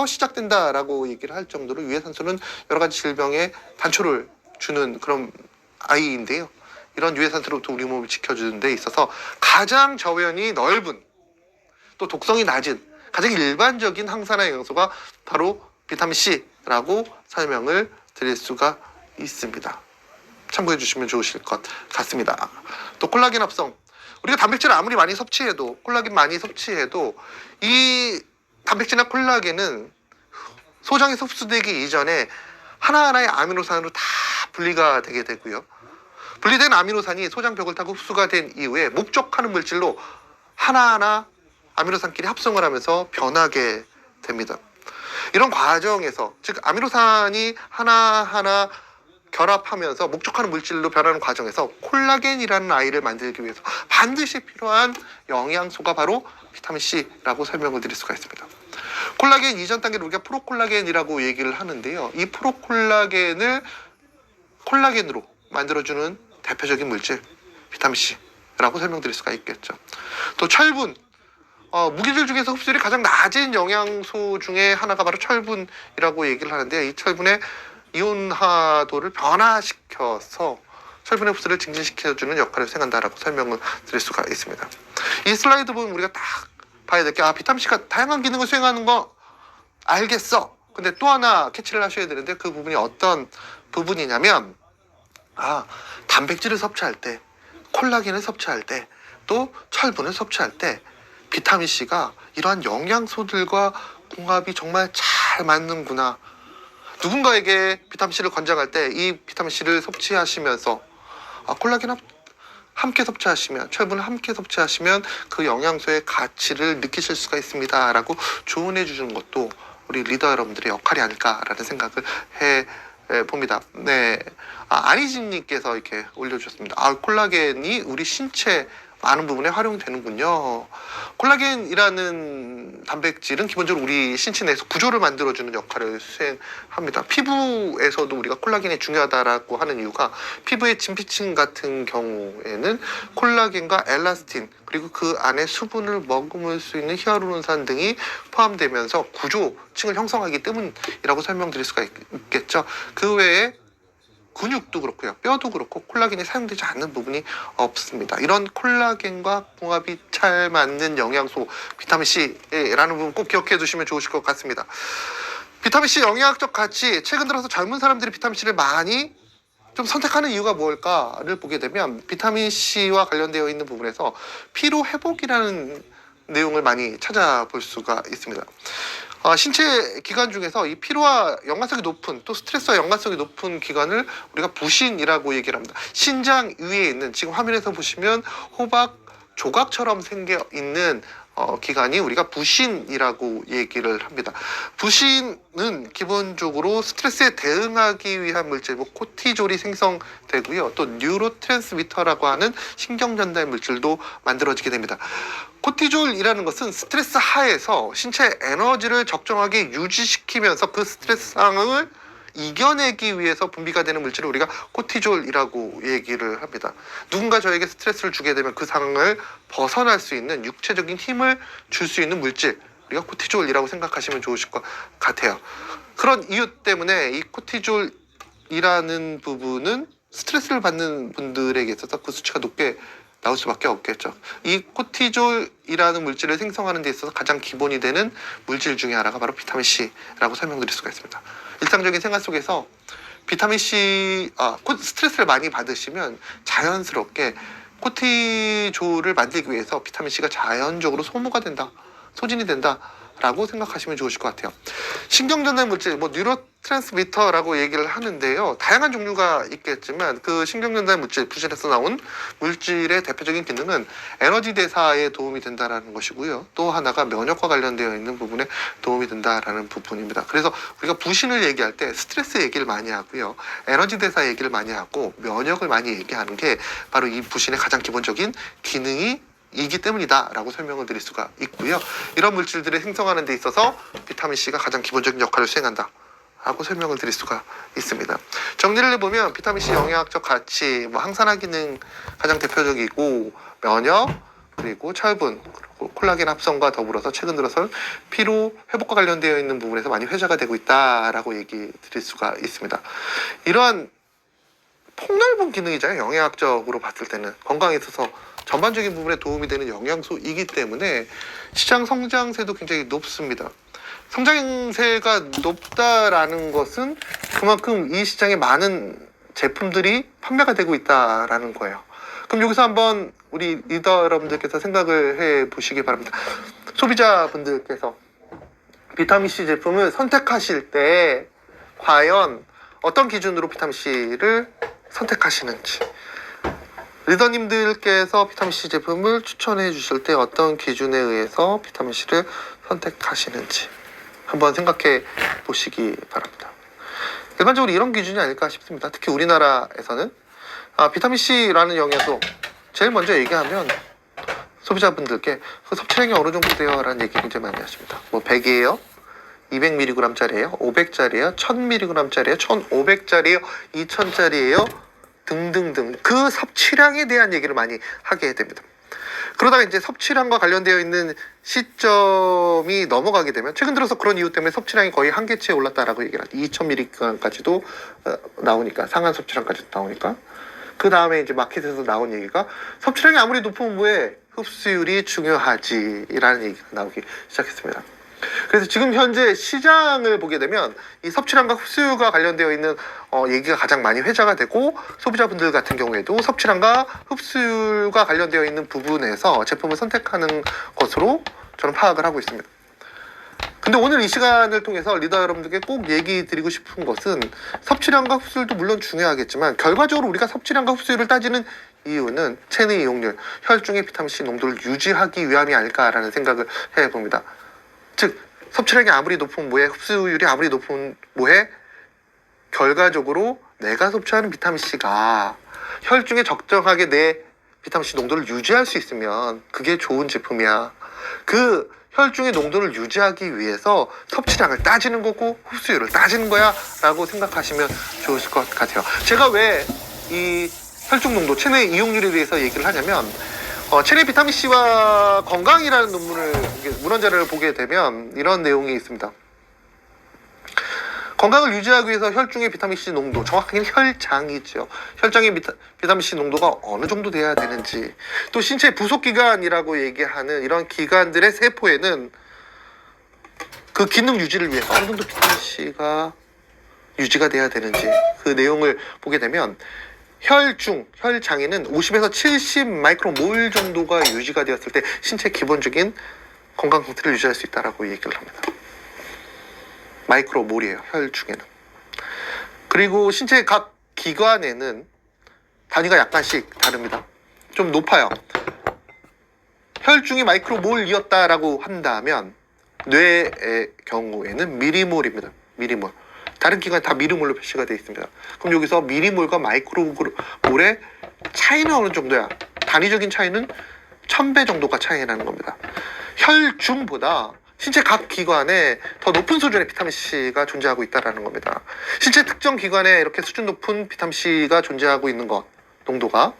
시작된다라고 얘기를 할 정도로 유해산소는 여러 가지 질병에 단초를 주는 그런 아이인데요. 이런 유해산소로부터 우리 몸을 지켜주는 데 있어서 가장 저변이 넓은 또 독성이 낮은 가장 일반적인 항산화 영양소가 바로 비타민C라고 설명을 드릴 수가 있습니다. 참고해 주시면 좋으실 것 같습니다. 또 콜라겐 합성, 우리가 단백질을 아무리 많이 섭취해도 콜라겐 많이 섭취해도 이 단백질이나 콜라겐은 소장에 흡수되기 이전에 하나하나의 아미노산으로 다 분리가 되게 되고요. 분리된 아미노산이 소장벽을 타고 흡수가 된 이후에 목적하는 물질로 하나하나 아미노산끼리 합성을 하면서 변하게 됩니다. 이런 과정에서 즉 아미노산이 하나하나 결합하면서 목적하는 물질로 변하는 과정에서 콜라겐이라는 아이를 만들기 위해서 반드시 필요한 영양소가 바로 비타민C라고 설명을 드릴 수가 있습니다. 콜라겐 이전 단계를 우리가 프로콜라겐이라고 얘기를 하는데요. 이 프로콜라겐을 콜라겐으로 만들어주는 대표적인 물질 비타민C라고 설명드릴 수가 있겠죠. 또 철분, 무기질 중에서 흡수율이 가장 낮은 영양소 중에 하나가 바로 철분이라고 얘기를 하는데 이 철분의 이온화도를 변화시켜서 철분의 흡수를 증진시켜주는 역할을 수행한다라고 설명을 드릴 수가 있습니다. 이 슬라이드 보면 우리가 딱 봐야 될 게 비타민C가 다양한 기능을 수행하는 거 알겠어. 근데 또 하나 캐치를 하셔야 되는데 그 부분이 어떤 부분이냐면 단백질을 섭취할 때, 콜라겐을 섭취할 때, 또 철분을 섭취할 때 비타민C가 이러한 영양소들과 궁합이 정말 잘 맞는구나. 누군가에게 비타민C를 권장할 때 이 비타민C를 섭취하시면서 콜라겐 함께 섭취하시면, 철분을 함께 섭취하시면 그 영양소의 가치를 느끼실 수가 있습니다 라고 조언해 주시는 것도 우리 리더 여러분들의 역할이 아닐까라는 생각을 해 봅니다. 네, 안희진님께서 이렇게 올려주셨습니다. 콜라겐이 우리 신체 많은 부분에 활용되는군요. 콜라겐이라는 단백질은 기본적으로 우리 신체 내에서 구조를 만들어주는 역할을 수행합니다. 피부에서도 우리가 콜라겐이 중요하다라고 하는 이유가 피부의 진피층 같은 경우에는 콜라겐과 엘라스틴 그리고 그 안에 수분을 머금을 수 있는 히알루론산 등이 포함되면서 구조층을 형성하기 때문이라고 설명드릴 수가 있겠죠. 그 외에 근육도 그렇고요. 뼈도 그렇고 콜라겐이 사용되지 않는 부분이 없습니다. 이런 콜라겐과 궁합이 잘 맞는 영양소 비타민C라는 부분 꼭 기억해 두시면 좋으실 것 같습니다. 비타민C 영양학적 가치, 최근 들어서 젊은 사람들이 비타민C를 많이 좀 선택하는 이유가 뭘까를 보게 되면 비타민C와 관련되어 있는 부분에서 피로 회복이라는 내용을 많이 찾아볼 수가 있습니다. 신체 기관 중에서 이 피로와 연관성이 높은 또 스트레스와 연관성이 높은 기관을 우리가 부신이라고 얘기를 합니다. 신장 위에 있는, 지금 화면에서 보시면 호박 조각처럼 생겨 있는 기관이 우리가 부신이라고 얘기를 합니다. 부신은 기본적으로 스트레스에 대응하기 위한 물질, 코티졸이 생성되고요. 또 뉴로트랜스미터라고 하는 신경전달 물질도 만들어지게 됩니다. 코티졸이라는 것은 스트레스 하에서 신체 에너지를 적정하게 유지시키면서 그 스트레스 상황을 이겨내기 위해서 분비가 되는 물질을 우리가 코티졸이라고 얘기를 합니다. 누군가 저에게 스트레스를 주게 되면 그 상황을 벗어날 수 있는 육체적인 힘을 줄 수 있는 물질, 우리가 코티졸이라고 생각하시면 좋으실 것 같아요. 그런 이유 때문에 이 코티졸이라는 부분은 스트레스를 받는 분들에게 있어서 그 수치가 높게 나올 수밖에 없겠죠. 이 코티졸이라는 물질을 생성하는 데 있어서 가장 기본이 되는 물질 중에 하나가 바로 비타민C라고 설명드릴 수가 있습니다. 일상적인 생활 속에서 비타민C, 스트레스를 많이 받으시면 자연스럽게 코티졸을 만들기 위해서 비타민C가 자연적으로 소모가 된다, 소진이 된다 라고 생각하시면 좋으실 것 같아요. 신경전달 물질, 뉴로트랜스미터라고 얘기를 하는데요. 다양한 종류가 있겠지만 그 신경전달 물질, 부신에서 나온 물질의 대표적인 기능은 에너지 대사에 도움이 된다는 것이고요. 또 하나가 면역과 관련되어 있는 부분에 도움이 된다는 부분입니다. 그래서 우리가 부신을 얘기할 때 스트레스 얘기를 많이 하고요. 에너지 대사 얘기를 많이 하고 면역을 많이 얘기하는 게 바로 이 부신의 가장 기본적인 기능이 이기 때문이다 라고 설명을 드릴 수가 있고요. 이런 물질들을 생성하는 데 있어서 비타민C가 가장 기본적인 역할을 수행한다 라고 설명을 드릴 수가 있습니다. 정리를 해보면 비타민C 영양학적 가치, 항산화 기능 가장 대표적이고, 면역, 그리고 철분, 그리고 콜라겐 합성과 더불어서 최근 들어서 피로 회복과 관련되어 있는 부분에서 많이 회자가 되고 있다라고 얘기 드릴 수가 있습니다. 이러한 폭넓은 기능이잖아요. 영양학적으로 봤을 때는 건강에 있어서 전반적인 부분에 도움이 되는 영양소이기 때문에 시장 성장세도 굉장히 높습니다. 성장세가 높다라는 것은 그만큼 이 시장에 많은 제품들이 판매가 되고 있다라는 거예요. 그럼 여기서 한번 우리 리더 여러분들께서 생각을 해 보시기 바랍니다. 소비자분들께서 비타민C 제품을 선택하실 때 과연 어떤 기준으로 비타민C를 선택하시는지, 리더님들께서 비타민C 제품을 추천해 주실 때 어떤 기준에 의해서 비타민C를 선택하시는지 한번 생각해 보시기 바랍니다. 일반적으로 이런 기준이 아닐까 싶습니다. 특히 우리나라에서는 비타민C라는 영양소 제일 먼저 얘기하면 소비자분들께 그 섭취량이 어느 정도 돼요? 라는 얘기 굉장히 많이 하십니다. 100이에요? 200mg짜리예요? 500짜리예요? 1000mg짜리예요? 1500짜리예요? 2000짜리예요? 등등등 그 섭취량에 대한 얘기를 많이 하게 됩니다. 그러다가 이제 섭취량과 관련되어 있는 시점이 넘어가게 되면, 최근 들어서 그런 이유 때문에 섭취량이 거의 한계치에 올랐다라고 얘기를 하죠. 2000mg까지도 나오니까, 상한 섭취량까지도 나오니까. 그 다음에 이제 마켓에서 나온 얘기가 섭취량이 아무리 높으면 왜 흡수율이 중요하지라는 얘기가 나오기 시작했습니다. 그래서 지금 현재 시장을 보게 되면 이 섭취량과 흡수율과 관련되어 있는 얘기가 가장 많이 회자가 되고, 소비자분들 같은 경우에도 섭취량과 흡수율과 관련되어 있는 부분에서 제품을 선택하는 것으로 저는 파악을 하고 있습니다. 근데 오늘 이 시간을 통해서 리더 여러분들께 꼭 얘기 드리고 싶은 것은 섭취량과 흡수율도 물론 중요하겠지만 결과적으로 우리가 섭취량과 흡수율을 따지는 이유는 체내 이용률, 혈중의 비타민C 농도를 유지하기 위함이 아닐까라는 생각을 해봅니다. 즉 섭취량이 아무리 높으면 뭐해, 흡수율이 아무리 높으면 뭐해, 결과적으로 내가 섭취하는 비타민C가 혈중에 적정하게 내 비타민C 농도를 유지할 수 있으면 그게 좋은 제품이야. 그 혈중의 농도를 유지하기 위해서 섭취량을 따지는 거고 흡수율을 따지는 거야 라고 생각하시면 좋으실 것 같아요. 제가 왜 이 혈중 농도, 체내 이용률에 대해서 얘기를 하냐면 체내 비타민C와 건강이라는 문헌자료를 보게 되면 이런 내용이 있습니다. 건강을 유지하기 위해서 혈중의 비타민C 농도, 정확하게는 혈장이죠. 혈장의 비타민C 농도가 어느 정도 돼야 되는지, 또 신체 부속기관이라고 얘기하는 이런 기관들의 세포에는 그 기능 유지를 위해서 어느 정도 비타민C가 유지가 돼야 되는지 그 내용을 보게 되면 혈장에는 50에서 70 마이크로몰 정도가 유지가 되었을 때 신체 기본적인 건강 상태를 유지할 수 있다라고 얘기를 합니다. 마이크로몰이에요, 혈중에는. 그리고 신체 각 기관에는 단위가 약간씩 다릅니다. 좀 높아요. 혈중이 마이크로몰이었다라고 한다면 뇌의 경우에는 미리몰입니다. 미리몰. 다른 기관이 다 미리몰로 표시가 되어 있습니다. 그럼 여기서 미리몰과 마이크로몰의 차이는 어느 정도야? 단위적인 차이는 1000배 정도가 차이 나는 겁니다. 혈중보다 신체 각 기관에 더 높은 수준의 비타민C가 존재하고 있다는 겁니다. 신체 특정 기관에 이렇게 수준 높은 비타민C가 존재하고 있는 것, 농도가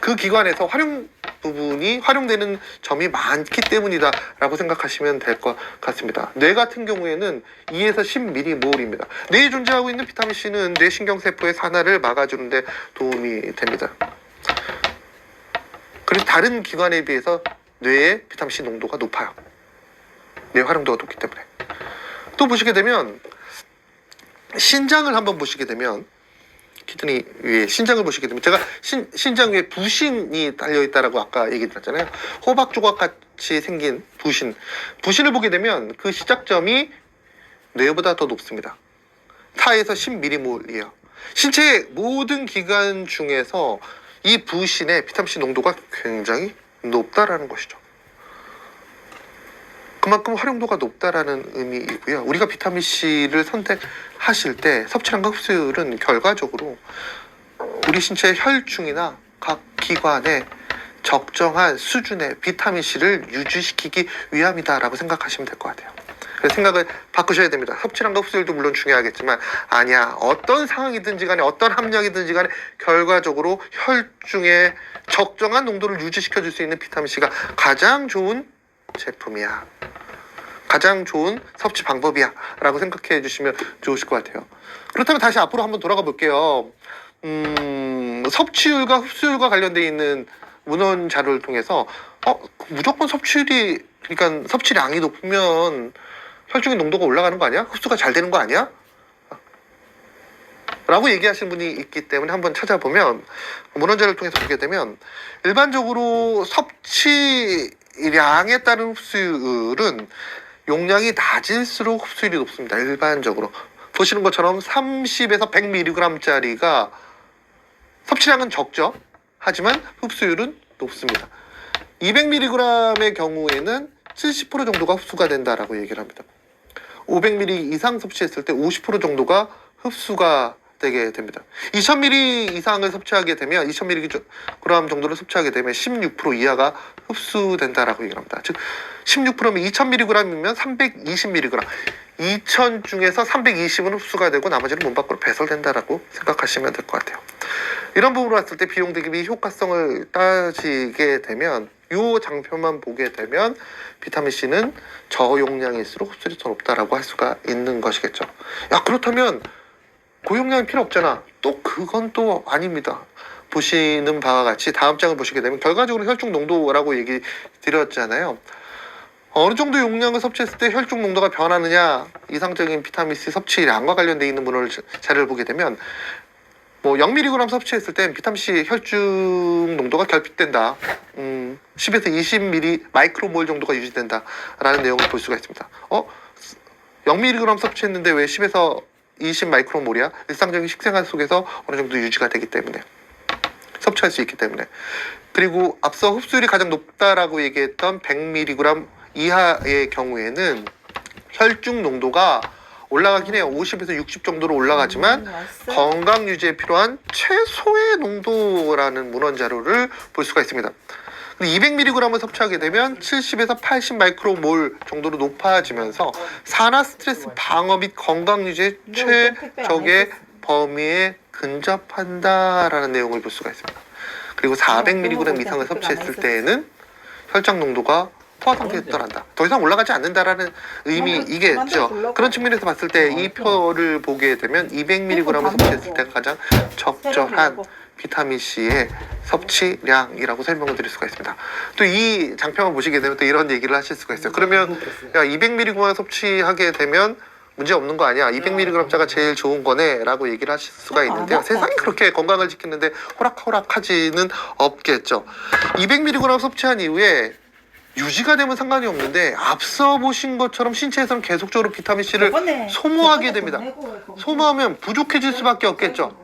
그 기관에서 활용되는 점이 많기 때문이다 라고 생각하시면 될 것 같습니다. 뇌 같은 경우에는 2에서 10mm몰입니다. 뇌에 존재하고 있는 비타민C는 뇌신경세포의 산화를 막아주는 데 도움이 됩니다. 그리고 다른 기관에 비해서 뇌의 비타민C 농도가 높아요. 뇌 활용도가 높기 때문에. 또 보시게 되면 신장을 한번 보시게 되면 키드니 위에 신장을 보시게 되면 제가 신장 위에 부신이 달려있다라고 아까 얘기 드렸잖아요. 호박 조각 같이 생긴 부신을 보게 되면 그 시작점이 뇌보다 더 높습니다. 4에서 10mm몰이에요. 신체의 모든 기관 중에서 이 부신의 비타민C 농도가 굉장히 높다라는 것이죠. 그만큼 활용도가 높다라는 의미이고요. 우리가 비타민C를 선택하실 때 섭취량과 흡수율은 결과적으로 우리 신체의 혈중이나 각 기관에 적정한 수준의 비타민C를 유지시키기 위함이다라고 생각하시면 될 것 같아요. 그래서 생각을 바꾸셔야 됩니다. 섭취량과 흡수율도 물론 중요하겠지만 아니야, 어떤 상황이든지 간에 어떤 함량이든지 간에 결과적으로 혈중에 적정한 농도를 유지시켜 줄 수 있는 비타민C가 가장 좋은 제품이야, 가장 좋은 섭취 방법이야 라고 생각해 주시면 좋으실 것 같아요. 그렇다면 다시 앞으로 한번 돌아가 볼게요. 섭취율과 흡수율과 관련되어 있는 문헌 자료를 통해서 무조건 그러니까 섭취량이 높으면 혈중의 농도가 올라가는 거 아니야? 흡수가 잘 되는 거 아니야? 라고 얘기하시는 분이 있기 때문에 한번 찾아보면 문헌자를 통해서 보게 되면 일반적으로 섭취량에 따른 흡수율은 용량이 낮을수록 흡수율이 높습니다. 일반적으로 보시는 것처럼 30에서 100mg짜리가 섭취량은 적죠. 하지만 흡수율은 높습니다. 200mg의 경우에는 70% 정도가 흡수가 된다라고 얘기를 합니다. 500mg 이상 섭취했을 때 50% 정도가 흡수가 되게 됩니다. 2000mg 이상을 섭취하게 되면 2000mg 정도를 섭취하게 되면 16% 이하가 흡수된다라고 얘기를 합니다. 즉 16%면 2000mg이면 320mg, 2000 중에서 320은 흡수가 되고 나머지는 몸 밖으로 배설된다라고 생각하시면 될 것 같아요. 이런 부분으로 봤을 때 비용 대비 효과성을 따지게 되면 이 장표만 보게 되면 비타민C는 저용량일수록 흡수율이 더 높다라고 할 수가 있는 것이겠죠. 야, 그렇다면 고용량이 필요 없잖아. 또 그건 또 아닙니다. 보시는 바와 같이 다음 장을 보시게 되면 결과적으로 혈중 농도라고 얘기 드렸잖아요. 어느 정도 용량을 섭취했을 때 혈중 농도가 변하느냐, 이상적인 비타민C 섭취량과 관련되어 있는 자료를 보게 되면 0mg 섭취했을 땐 비타민C 혈중 농도가 결핍된다. 10에서 20 마이크로몰 정도가 유지된다 라는 내용을 볼 수가 있습니다. 0mg 섭취했는데 왜 10에서 20 마이크로몰이야? 일상적인 식생활 속에서 어느 정도 유지가 되기 때문에, 섭취할 수 있기 때문에. 그리고 앞서 흡수율이 가장 높다라고 얘기했던 100mg 이하의 경우에는 혈중 농도가 올라가긴 해요. 50에서 60 정도로 올라가지만 건강 유지에 필요한 최소의 농도라는 문헌 자료를 볼 수가 있습니다. 200mg을 섭취하게 되면 70에서 80 마이크로몰 정도로 높아지면서 산화 스트레스 방어 및 건강 유지의 최적의 범위에 근접한다라는 내용을 볼 수가 있습니다. 그리고 400mg 이상을 섭취했을 때에는 혈장 농도가 포화 상태에 떠난다. 더 이상 올라가지 않는다라는 의미이겠죠. 그런 측면에서 봤을 때 이 표를 보게 되면 200mg을 섭취했을 때가 가장 적절한 비타민C의 섭취량이라고 설명을 드릴 수가 있습니다. 또 이 장평을 보시게 되면 또 이런 얘기를 하실 수가 있어요. 그러면 야, 200mg만 섭취하게 되면 문제 없는 거 아니야? 200mg짜가 제일 좋은 거네? 라고 얘기를 하실 수가 있는데요. 세상이 그렇게 건강을 지키는데 호락호락하지는 없겠죠. 200mg 섭취한 이후에 유지가 되면 상관이 없는데 앞서 보신 것처럼 신체에서는 계속적으로 비타민C를 소모하게 됩니다. 소모하면 부족해질 수밖에 없겠죠.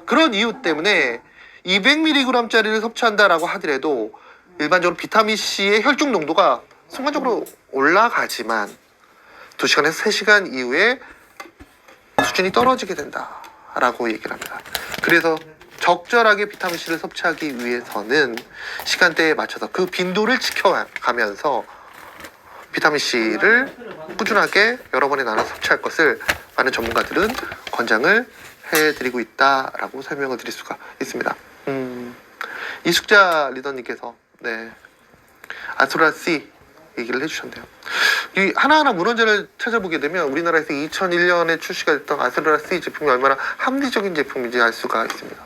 그런 이유 때문에 200mg짜리를 섭취한다라고 하더라도 일반적으로 비타민C의 혈중 농도가 순간적으로 올라가지만 2시간에서 3시간 이후에 수준이 떨어지게 된다라고 얘기를 합니다. 그래서 적절하게 비타민C를 섭취하기 위해서는 시간대에 맞춰서 그 빈도를 지켜가면서 비타민C를 꾸준하게 여러 번에 나눠 섭취할 것을 많은 전문가들은 권장을 해드리고 있다라고 설명을 드릴 수가 있습니다. 이숙자 리더님께서 아스트라-C 얘기를 해주셨네요. 이 하나하나 문헌자를 찾아보게 되면 우리나라에서 2001년에 출시가 됐던 아스트라-C 제품이 얼마나 합리적인 제품인지 알 수가 있습니다.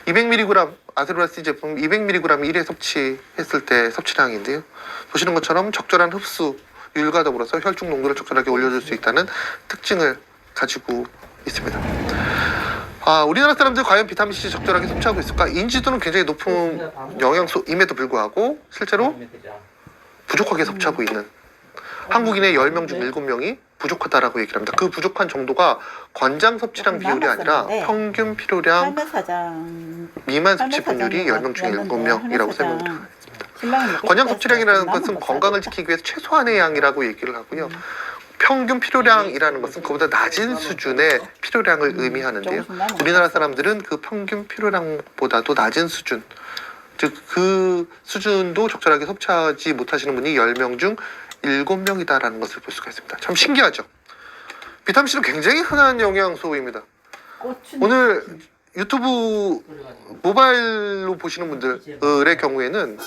200mg 아스트라-C 제품 200mg 1회 섭취했을 때 섭취량인데요. 보시는 것처럼 적절한 흡수율과 더불어서 혈중 농도를 적절하게 올려줄 수 있다는 특징을 가지고 있습니다. 우리나라 사람들 과연 비타민C 적절하게 섭취하고 있을까? 인지도는 굉장히 높은 영양소임에도 불구하고 실제로 부족하게 섭취하고 있는 한국인의 10명 중 7명이 부족하다라고 얘기를 합니다. 그 부족한 정도가 권장 섭취량 비율이 아니라 평균 필요량 미만 섭취 분율이 10명 중 7명이라고 설명드립니다. 권장 섭취량이라는 것은 건강을 지키기 위해서 최소한의 양이라고 얘기를 하고요. 평균 필요량이라는 것은 그보다 낮은 수준의 필요량을 의미하는데요. 우리나라 사람들은 그 평균 필요량보다도 낮은 수준, 즉 그 수준도 적절하게 섭취하지 못하시는 분이 10명 중 7명이다라는 것을 볼 수가 있습니다. 참 신기하죠. 비타민C는 굉장히 흔한 영양소입니다. 오늘 유튜브 모바일로 보시는 분들의 경우에는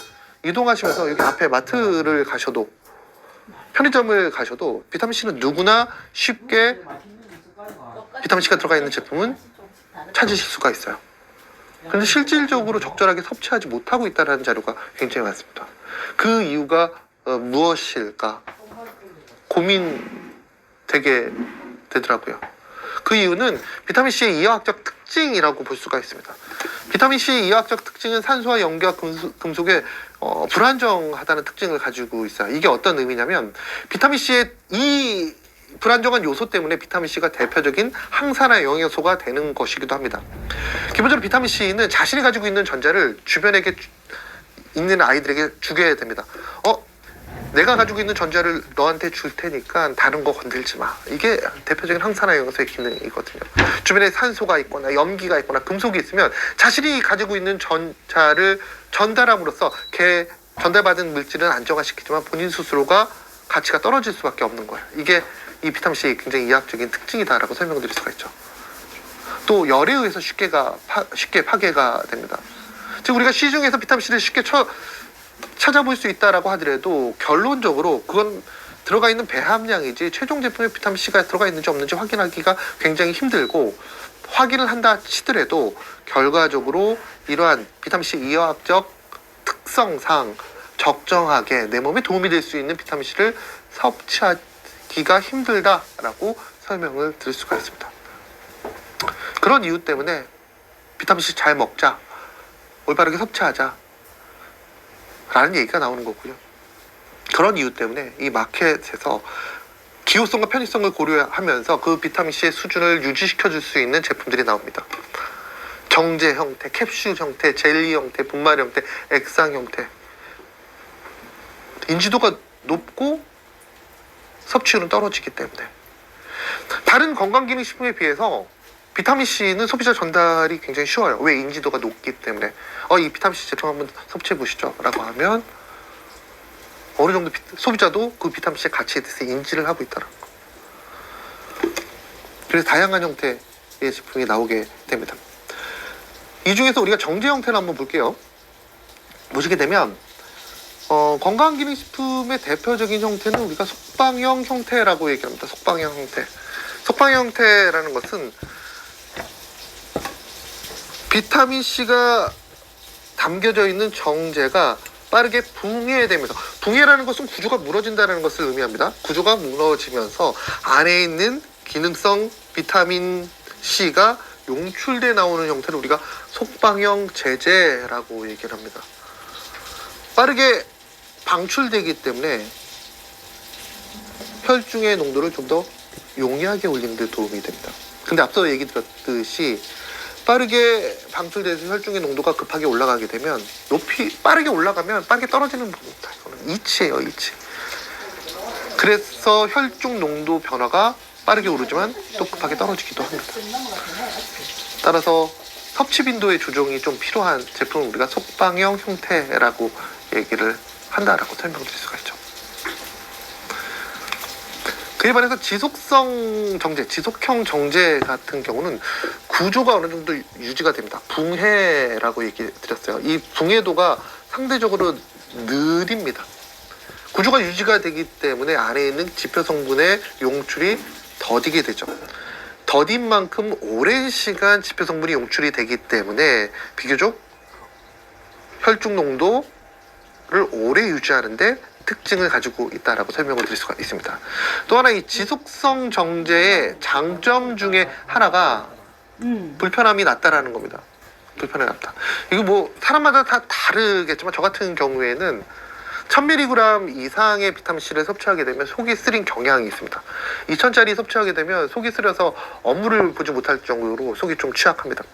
이동하시면서 여기 앞에 마트를 가셔도 편의점을 가셔도 비타민C는 누구나 쉽게 비타민C가 들어가 있는 제품은 찾으실 수가 있어요. 그런데 실질적으로 적절하게 섭취하지 못하고 있다는 자료가 굉장히 많습니다. 그 이유가 무엇일까 고민되게 되더라고요. 그 이유는 비타민C의 이화학적 특징이라고 볼 수가 있습니다. 비타민C의 이화학적 특징은 산소와 염기와 금속의 불안정하다는 특징을 가지고 있어요. 이게 어떤 의미냐면 비타민C의 이 불안정한 요소 때문에 비타민C가 대표적인 항산화 영양소가 되는 것이기도 합니다. 기본적으로 비타민C는 자신이 가지고 있는 전자를 주변에 있는 아이들에게 주게 됩니다. 내가 가지고 있는 전자를 너한테 줄 테니까 다른 거 건들지 마. 이게 대표적인 항산화 영양소의 기능이거든요. 주변에 산소가 있거나 염기가 있거나 금속이 있으면 자신이 가지고 있는 전자를 전달함으로써 전달받은 물질은 안정화시키지만 본인 스스로가 가치가 떨어질 수밖에 없는 거예요. 이게 이 비타민C의 굉장히 이학적인 특징이다라고 설명드릴 수가 있죠. 또 열에 의해서 쉽게 파괴가 됩니다. 즉 우리가 시중에서 비타민C를 쉽게 찾아볼 수 있다라고 하더라도 결론적으로 그건 들어가 있는 배합량이지 최종 제품에 비타민C가 들어가 있는지 없는지 확인하기가 굉장히 힘들고, 확인을 한다 치더라도 결과적으로 이러한 비타민C 이화학적 특성상 적정하게 내 몸에 도움이 될 수 있는 비타민C를 섭취하기가 힘들다라고 설명을 드릴 수가 있습니다. 그런 이유 때문에 비타민C 잘 먹자, 올바르게 섭취하자 라는 얘기가 나오는 거고요. 그런 이유 때문에 이 마켓에서 기호성과 편의성을 고려하면서 그 비타민C의 수준을 유지시켜줄 수 있는 제품들이 나옵니다. 정제 형태, 캡슐 형태, 젤리 형태, 분말 형태, 액상 형태. 인지도가 높고 섭취율은 떨어지기 때문에 다른 건강기능식품에 비해서 비타민C는 소비자 전달이 굉장히 쉬워요. 왜? 인지도가 높기 때문에. 이 비타민C 제품 한번 섭취해 보시죠 라고 하면 어느 정도 소비자도 그 비타민C의 가치에 대해서 인지를 하고 있다는 거. 그래서 다양한 형태의 제품이 나오게 됩니다. 이 중에서 우리가 정제 형태를 한번 볼게요. 보시게 되면 건강기능식품의 대표적인 형태는 우리가 속방형 형태라고 얘기합니다. 속방형 형태. 속방형 형태라는 것은 비타민C가 담겨져 있는 정제가 빠르게 붕해되면서, 붕해라는 것은 구조가 무너진다는 것을 의미합니다. 구조가 무너지면서 안에 있는 기능성 비타민C가 용출돼 나오는 형태를 우리가 속방형 제제라고 얘기를 합니다. 빠르게 방출되기 때문에 혈중의 농도를 좀 더 용이하게 올리는 데 도움이 됩니다. 근데 앞서 얘기 드렸듯이 빠르게 방출돼서 혈중의 농도가 급하게 올라가게 되면 빠르게 올라가면 빠르게 떨어지는 부분입니다. 이거는 이치예요, 이치. 그래서 혈중 농도 변화가 빠르게 오르지만 또 급하게 떨어지기도 합니다. 따라서 섭취 빈도의 조정이 좀 필요한 제품을 우리가 속방형 형태라고 얘기를 한다라고 설명드릴 수가 있죠. 그에 반해서 지속성 정제, 지속형 정제 같은 경우는 구조가 어느 정도 유지가 됩니다. 붕해라고 얘기 드렸어요. 이 붕해도가 상대적으로 느립니다. 구조가 유지가 되기 때문에 안에 있는 지표 성분의 용출이 더디게 되죠. 더딘 만큼 오랜 시간 지표 성분이 용출이 되기 때문에 비교적 혈중 농도를 오래 유지하는데 특징을 가지고 있다라고 설명을 드릴 수가 있습니다. 또 하나 이 지속성 정제의 장점 중에 하나가 불편함이 낮다라는 겁니다. 불편함이 낮다. 이거 뭐 사람마다 다 다르겠지만 저 같은 경우에는 1000mg 이상의 비타민C를 섭취하게 되면 속이 쓰린 경향이 있습니다. 2000짜리 섭취하게 되면 속이 쓰려서 업무를 보지 못할 정도로 속이 좀 취약합니다.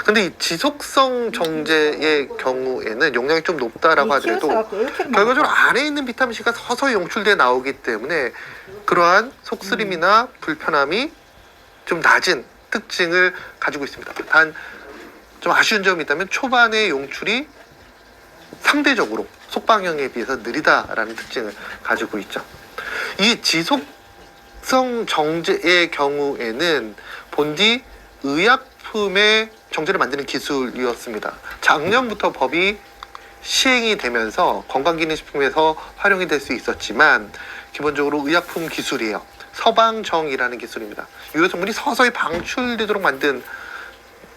근데 이 지속성 정제의 경우에는 용량이 좀 높다라고 하더라도 결과적으로 안에 있는 비타민C가 서서히 용출돼 나오기 때문에 그러한 속쓰림이나 불편함이 좀 낮은 특징을 가지고 있습니다. 단 좀 아쉬운 점이 있다면 초반의 용출이 상대적으로 속방형에 비해서 느리다라는 특징을 가지고 있죠. 이 지속성 정제의 경우에는 본디 의약품의 정제를 만드는 기술이었습니다. 작년부터 법이 시행이 되면서 건강기능식품에서 활용이 될 수 있었지만 기본적으로 의약품 기술이에요. 서방정이라는 기술입니다. 유효 성분이 서서히 방출되도록 만든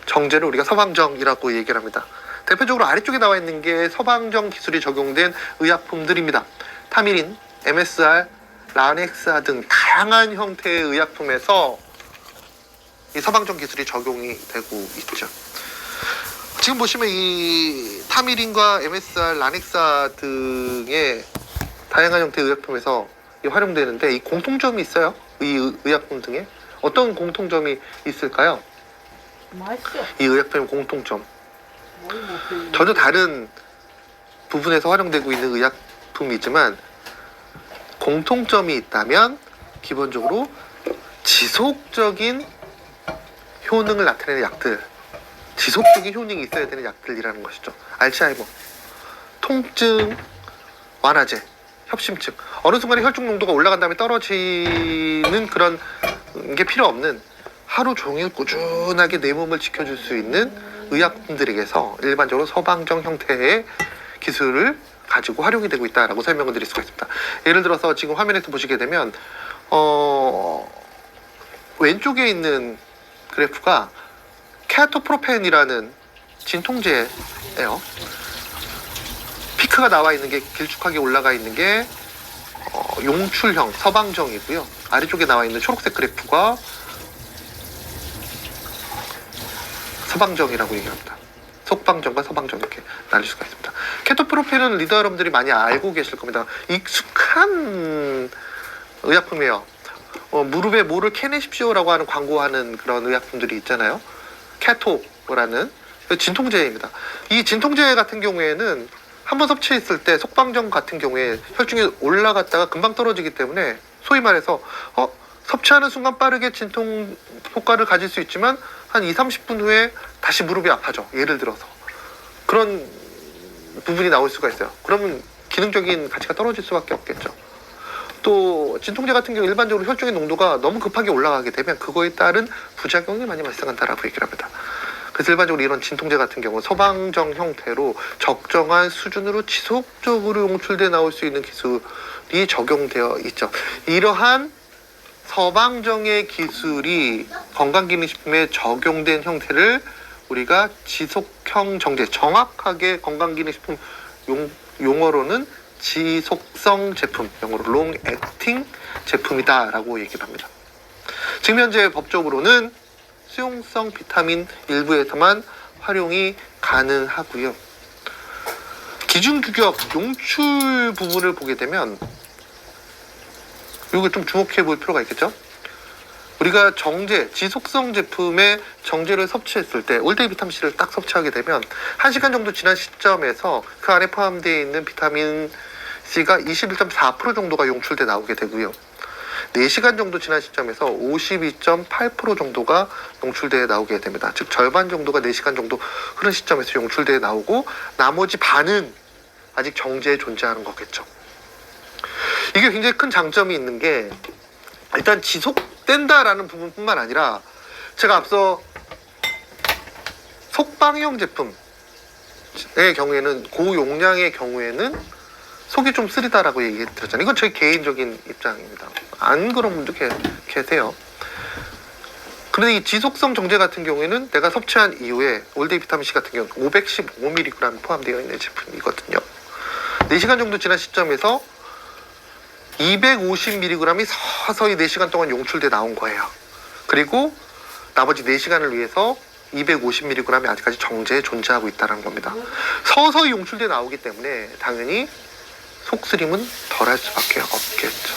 정제를 우리가 서방정이라고 얘기를 합니다. 대표적으로 아래쪽에 나와 있는 게 서방정 기술이 적용된 의약품들입니다. 타미린, MSR, 라넥사 등 다양한 형태의 의약품에서 이 서방정 기술이 적용이 되고 있죠. 지금 보시면 이 타미린과 MSR, 라넥사 등의 다양한 형태의 의약품에서 활용되는데 이 공통점이 있어요. 이 의약품 등에 어떤 공통점이 있을까요? 맛있어. 이 의약품의 공통점. 전혀 다른 부분에서 활용되고 있는 의약품이지만 공통점이 있다면 기본적으로 지속적인 효능을 나타내는 약들, 지속적인 효능이 있어야 되는 약들이라는 것이죠. 알츠하이머, 통증 완화제, 협심증. 어느 순간에 혈중 농도가 올라간 다음에 떨어지는 그런 게 필요 없는 하루 종일 꾸준하게 내 몸을 지켜줄 수 있는 의약품들에게서 일반적으로 서방정 형태의 기술을 가지고 활용이 되고 있다라고 설명을 드릴 수가 있습니다. 예를 들어서 지금 화면에서 보시게 되면 왼쪽에 있는 그래프가 케토프로펜이라는 진통제예요. 피크가 나와 있는 게 길쭉하게 올라가 있는 게 용출형 서방정이고요. 아래쪽에 나와 있는 초록색 그래프가 서방정이라고 얘기합니다. 속방정과 서방정 이렇게 나눌 수가 있습니다. 케토프로펜은 리더 여러분들이 많이 알고 계실 겁니다. 익숙한 의약품이에요. 무릎에 모를 캐내십시오라고 하는 광고하는 그런 의약품들이 있잖아요. 캐토라는 진통제입니다. 이 진통제 같은 경우에는 한번 섭취했을 때 속방정 같은 경우에 혈중이 올라갔다가 금방 떨어지기 때문에 소위 말해서 섭취하는 순간 빠르게 진통 효과를 가질 수 있지만 한 2-30분 후에 다시 무릎이 아파져. 예를 들어서 그런 부분이 나올 수가 있어요. 그러면 기능적인 가치가 떨어질 수밖에 없겠죠. 또 진통제 같은 경우 일반적으로 혈중의 농도가 너무 급하게 올라가게 되면 그거에 따른 부작용이 많이 발생한다라고 얘기를 합니다. 그래서 일반적으로 이런 진통제 같은 경우 서방정 형태로 적정한 수준으로 지속적으로 용출돼 나올 수 있는 기술이 적용되어 있죠. 이러한 서방정의 기술이 건강기능식품에 적용된 형태를 우리가 지속형 정제, 정확하게 건강기능식품 용어로는 지속성 제품, 영어로 long acting 제품이다 라고 얘기를 합니다. 지금 현재 법적으로는 수용성 비타민 일부에서만 활용이 가능하고요. 기준 규격 용출 부분을 보게 되면 이거 좀 주목해 볼 필요가 있겠죠. 우리가 정제, 지속성 제품의 정제를 섭취했을 때 올데이 비타민 C를 딱 섭취하게 되면 1시간 정도 지난 시점에서 그 안에 포함되어 있는 비타민 C가 21.4% 정도가 용출돼 나오게 되고요. 4시간 정도 지난 시점에서 52.8% 정도가 용출돼 나오게 됩니다. 즉 절반 정도가 4시간 정도 흐른 시점에서 용출돼 나오고 나머지 반은 아직 정제에 존재하는 거겠죠. 이게 굉장히 큰 장점이 있는 게 일단 지속된다라는 부분뿐만 아니라 제가 앞서 속방형 제품의 경우에는 고용량의 경우에는 속이 좀 쓰리다라고 얘기 드렸잖아요. 이건 제 개인적인 입장입니다. 안 그런 분도 계세요. 그런데 이 지속성 정제 같은 경우에는 내가 섭취한 이후에 올데이 비타민 C 같은 경우는 515mg 포함되어 있는 제품이거든요. 4시간 정도 지난 시점에서 250mg이 서서히 4시간 동안 용출돼 나온 거예요. 그리고 나머지 4시간을 위해서 250mg이 아직까지 정제에 존재하고 있다는 겁니다. 서서히 용출돼 나오기 때문에 당연히 속쓰림은 덜할 수밖에 없겠죠.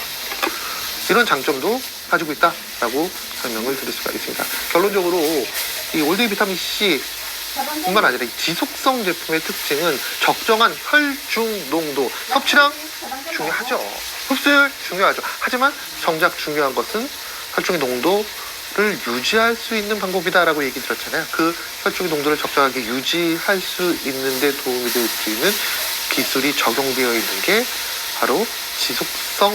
이런 장점도 가지고 있다라고 설명을 드릴 수가 있습니다. 결론적으로 이 올데이 비타민 C 뿐만 아니라 이 지속성 제품의 특징은 적정한 혈중 농도, 섭취량 중요하죠. 흡수율 중요하죠. 하지만 정작 중요한 것은 혈중의 농도를 유지할 수 있는 방법이다라고 얘기 드렸잖아요. 그 혈중의 농도를 적정하게 유지할 수 있는 데 도움이 될 수 있는 기술이 적용되어 있는 게 바로 지속성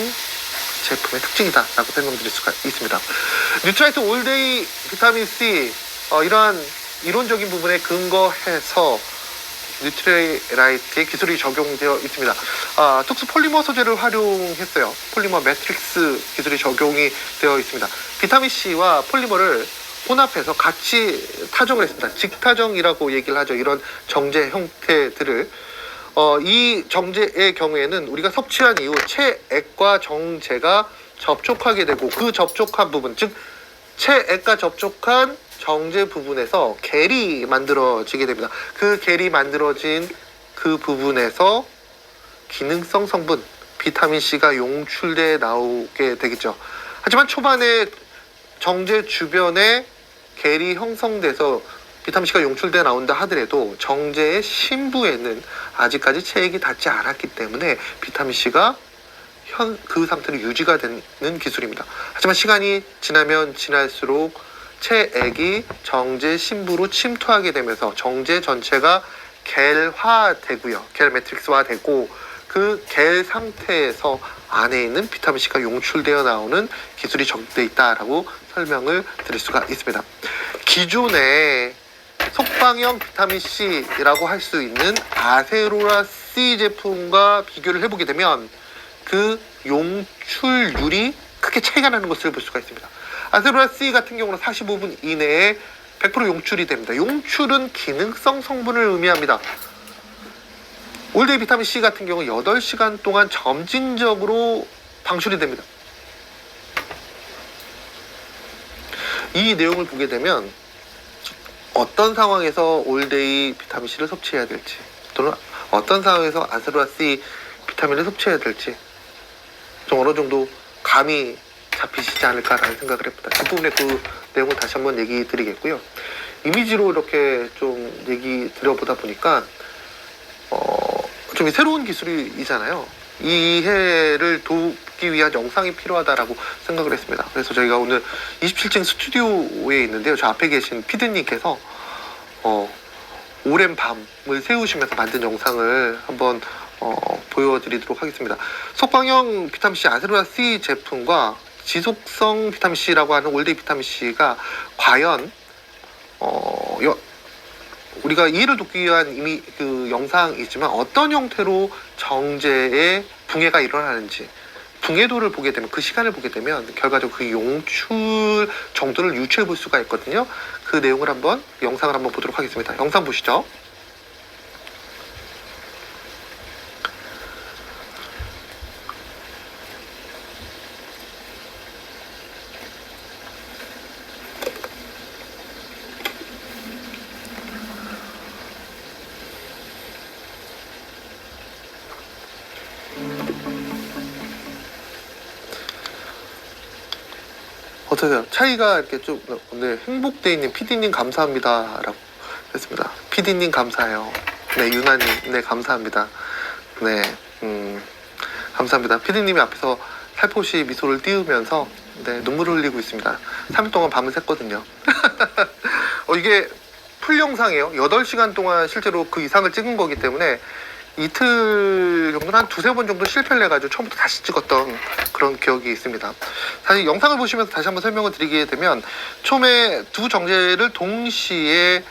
제품의 특징이다라고 설명드릴 수가 있습니다. 뉴트라이트 올데이 비타민 C 이러한 이론적인 부분에 근거해서 뉴트리라이트의 기술이 적용되어 있습니다. 특수 폴리머 소재를 활용했어요. 폴리머 매트릭스 기술이 적용이 되어 있습니다. 비타민 C와 폴리머를 혼합해서 같이 타정을 했습니다. 직타정이라고 얘기를 하죠. 이런 정제 형태들을 이 정제의 경우에는 우리가 섭취한 이후 체액과 정제가 접촉하게 되고 그 접촉한 부분, 즉 체액과 접촉한 정제 부분에서 겔이 만들어지게 됩니다. 그 겔이 만들어진 그 부분에서 기능성 성분 비타민 C가 용출돼 나오게 되겠죠. 하지만 초반에 정제 주변에 겔이 형성돼서 비타민 C가 용출돼 나온다 하더라도 정제의 심부에는 아직까지 체액이 닿지 않았기 때문에 비타민 C가 그 상태로 유지가 되는 기술입니다. 하지만 시간이 지나면 지날수록 체액이 정제 심부로 침투하게 되면서 정제 전체가 겔화되고요. 겔 매트릭스화 되고 그 겔 상태에서 안에 있는 비타민 C가 용출되어 나오는 기술이 적용되어 있다라고 설명을 드릴 수가 있습니다. 기존의 속방형 비타민 C라고 할 수 있는 아세로라 C 제품과 비교를 해보게 되면 그 용출률이 크게 차이가 나는 것을 볼 수가 있습니다. 아세로라 C 같은 경우는 45분 이내에 100% 용출이 됩니다. 용출은 기능성 성분을 의미합니다. 올데이 비타민 C 같은 경우 8시간 동안 점진적으로 방출이 됩니다. 이 내용을 보게 되면 어떤 상황에서 올데이 비타민 C를 섭취해야 될지 또는 어떤 상황에서 아세로라 C 비타민을 섭취해야 될지 좀 어느 정도 감이 잡히시지 않을까라는 생각을 해봅니다. 뒷부분에 그 내용을 다시 한번 얘기 드리겠고요. 이미지로 이렇게 좀 얘기 드려보다 보니까 좀 새로운 기술이잖아요. 이해를 돕기 위한 영상이 필요하다라고 생각을 했습니다. 그래서 저희가 오늘 27층 스튜디오에 있는데요. 저 앞에 계신 피디님께서 오랜 밤을 세우시면서 만든 영상을 한번 보여드리도록 하겠습니다. 속방형 비타민C 아세로라-C 제품과 지속성 비타민C라고 하는 올데이 비타민C가 과연 우리가 이해를 돕기 위한 이미 그 영상이지만 어떤 형태로 정제의 붕해가 일어나는지, 붕해도를 보게 되면, 그 시간을 보게 되면 결과적으로 그 용출 정도를 유추해 볼 수가 있거든요. 그 내용을 한번, 영상을 한번 보도록 하겠습니다. 영상 보시죠. 어떠세요? 차이가 이렇게 좀, 네, 행복돼 있는 PD님 감사합니다 라고 했습니다. PD님 감사해요. 네, 유나님, 네, 감사합니다. 네, 감사합니다. PD님이 앞에서 살포시 미소를 띄우면서 네, 눈물을 흘리고 있습니다. 3일 동안 밤을 샜거든요. 이게 풀 영상이에요. 8시간 동안 실제로 그 이상을 찍은 거기 때문에 이틀 정도는 한 2-3번 정도 실패를 해가지고 처음부터 다시 찍었던 그런 기억이 있습니다. 사실 영상을 보시면서 다시 한번 설명을 드리게 되면 처음에 두 정제를 동시에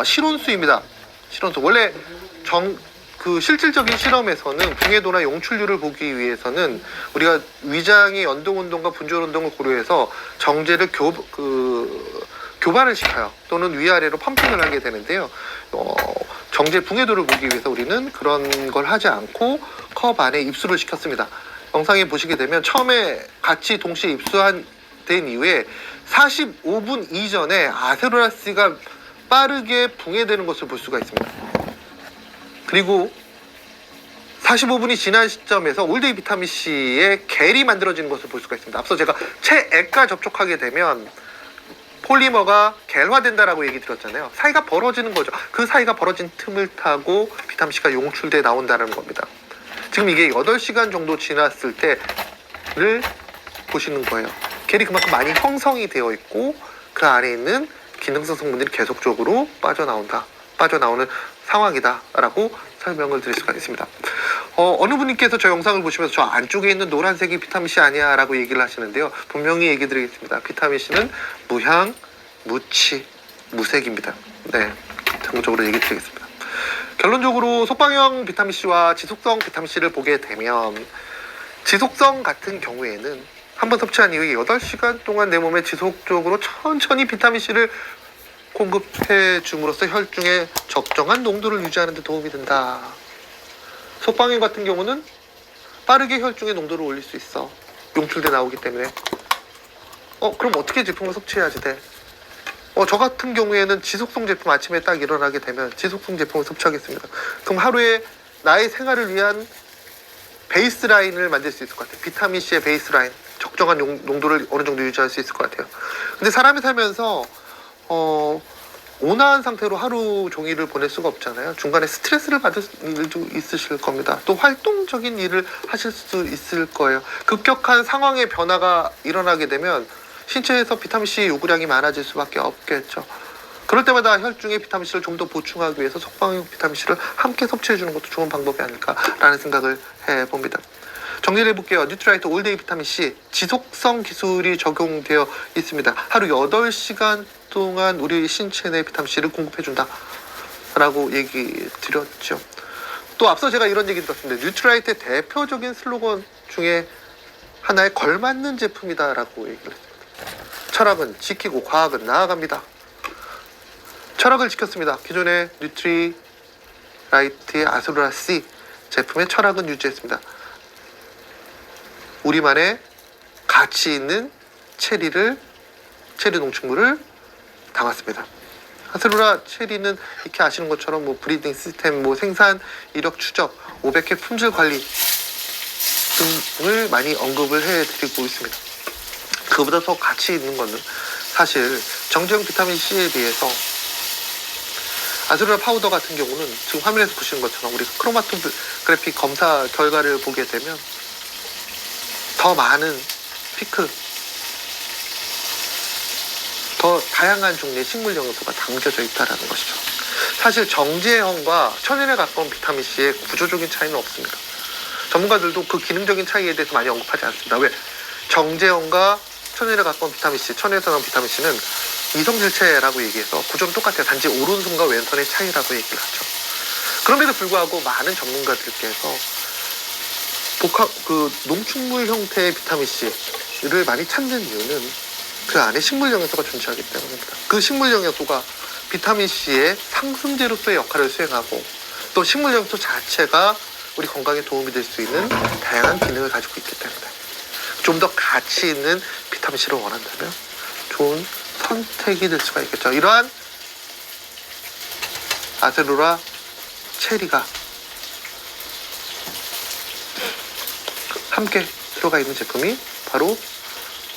실온수입니다. 실온수. 원래 그 실질적인 실험에서는 붕해도나 용출률을 보기 위해서는 우리가 위장의 연동 운동과 분절 운동을 고려해서 정제를 교반을 시켜요. 또는 위아래로 펌핑을 하게 되는데요. 정제 붕해도를 보기 위해서 우리는 그런 걸 하지 않고 컵 안에 입수를 시켰습니다. 영상에 보시게 되면 처음에 같이 동시에 입수된 이후에 45분 이전에 아세로라-C가 빠르게 붕해되는 것을 볼 수가 있습니다. 그리고 45분이 지난 시점에서 올데이 비타민C의 겔이 만들어지는 것을 볼 수가 있습니다. 앞서 제가 체액과 접촉하게 되면 폴리머가 겔화된다라고 얘기 드렸잖아요. 사이가 벌어지는 거죠. 그 사이가 벌어진 틈을 타고 비타민C가 용출돼 나온다는 겁니다. 지금 이게 8시간 정도 지났을 때를 보시는 거예요. 겔이 그만큼 많이 형성이 되어 있고 그 안에 있는 기능성 성분들이 계속적으로 빠져나오는 상황이다라고 설명을 드릴 수가 있습니다. 어느 분께서 저 영상을 보시면서 저 안쪽에 있는 노란색이 비타민C 아니야 라고 얘기를 하시는데요. 분명히 얘기 드리겠습니다. 비타민C는 무향, 무치, 무색입니다. 네, 전문적으로 얘기 드리겠습니다. 결론적으로 속방형 비타민C와 지속성 비타민C를 보게 되면 지속성 같은 경우에는 한번 섭취한 이후에 8시간 동안 내 몸에 지속적으로 천천히 비타민C를 공급해 줌으로써 혈중에 적정한 농도를 유지하는 데 도움이 된다. 속방형 같은 경우는 빠르게 혈중의 농도를 올릴 수 있어. 용출돼 나오기 때문에. 그럼 어떻게 제품을 섭취해야지 돼? 저 같은 경우에는 지속성 제품 아침에 딱 일어나게 되면 지속성 제품을 섭취하겠습니다. 그럼 하루에 나의 생활을 위한 베이스라인을 만들 수 있을 것 같아요. 비타민C의 베이스라인. 적정한 농도를 어느 정도 유지할 수 있을 것 같아요. 근데 사람이 살면서 온화한 상태로 하루 종일을 보낼 수가 없잖아요. 중간에 스트레스를 받을 일도 있으실 겁니다. 또 활동적인 일을 하실 수 있을 거예요. 급격한 상황의 변화가 일어나게 되면 신체에서 비타민C 요구량이 많아질 수밖에 없겠죠. 그럴 때마다 혈중에 비타민C를 좀 더 보충하기 위해서 속방형 비타민C를 함께 섭취해 주는 것도 좋은 방법이 아닐까라는 생각을 해봅니다. 정리를 해볼게요. 뉴트라이트 올데이 비타민C 지속성 기술이 적용되어 있습니다. 하루 8시간 동안 우리 신체 내 비타민C를 공급해준다 라고 얘기 드렸죠. 또 앞서 제가 이런 얘기 들었습니다. 뉴트라이트의 대표적인 슬로건 중에 하나에 걸맞는 제품이다 라고 얘기를 했습니다. 철학은 지키고 과학은 나아갑니다. 철학을 지켰습니다. 기존의 뉴트리라이트의 아세로라-C 제품의 철학은 유지했습니다. 우리만의 가치 있는 체리 농축물을 담았습니다. 아세로라 체리는 이렇게 아시는 것처럼 브리딩 시스템, 생산 이력 추적, 500회 품질 관리 등을 많이 언급을 해드리고 있습니다. 그보다 더 가치 있는 거는 사실 정제형 비타민 C에 비해서 아즈루라 파우더 같은 경우는 지금 화면에서 보시는 것처럼 우리 크로마토그래피 검사 결과를 보게 되면 더 많은 피크, 더 다양한 종류의 식물 영양소가 담겨져 있다는 것이죠. 사실 정제형과 천연에 가까운 비타민 C의 구조적인 차이는 없습니다. 전문가들도 그 기능적인 차이에 대해서 많이 언급하지 않습니다. 왜? 정제형과 천연에 가까운 비타민 C, 천연에서 나온 비타민 C는 이성질체라고 얘기해서 구조는 똑같아요. 단지 오른손과 왼손의 차이라고 얘기를 하죠. 그럼에도 불구하고 많은 전문가들께서 농축물 형태의 비타민 C를 많이 찾는 이유는 그 안에 식물 영양소가 존재하기 때문입니다. 그 식물 영양소가 비타민 C의 상승제로서의 역할을 수행하고 또 식물 영양소 자체가 우리 건강에 도움이 될 수 있는 다양한 기능을 가지고 있기 때문에 좀 더 가치 있는 비타민 C를 원한다면 좋은 선택이 될 수가 있겠죠. 이러한 아제루라 체리가 함께 들어가 있는 제품이 바로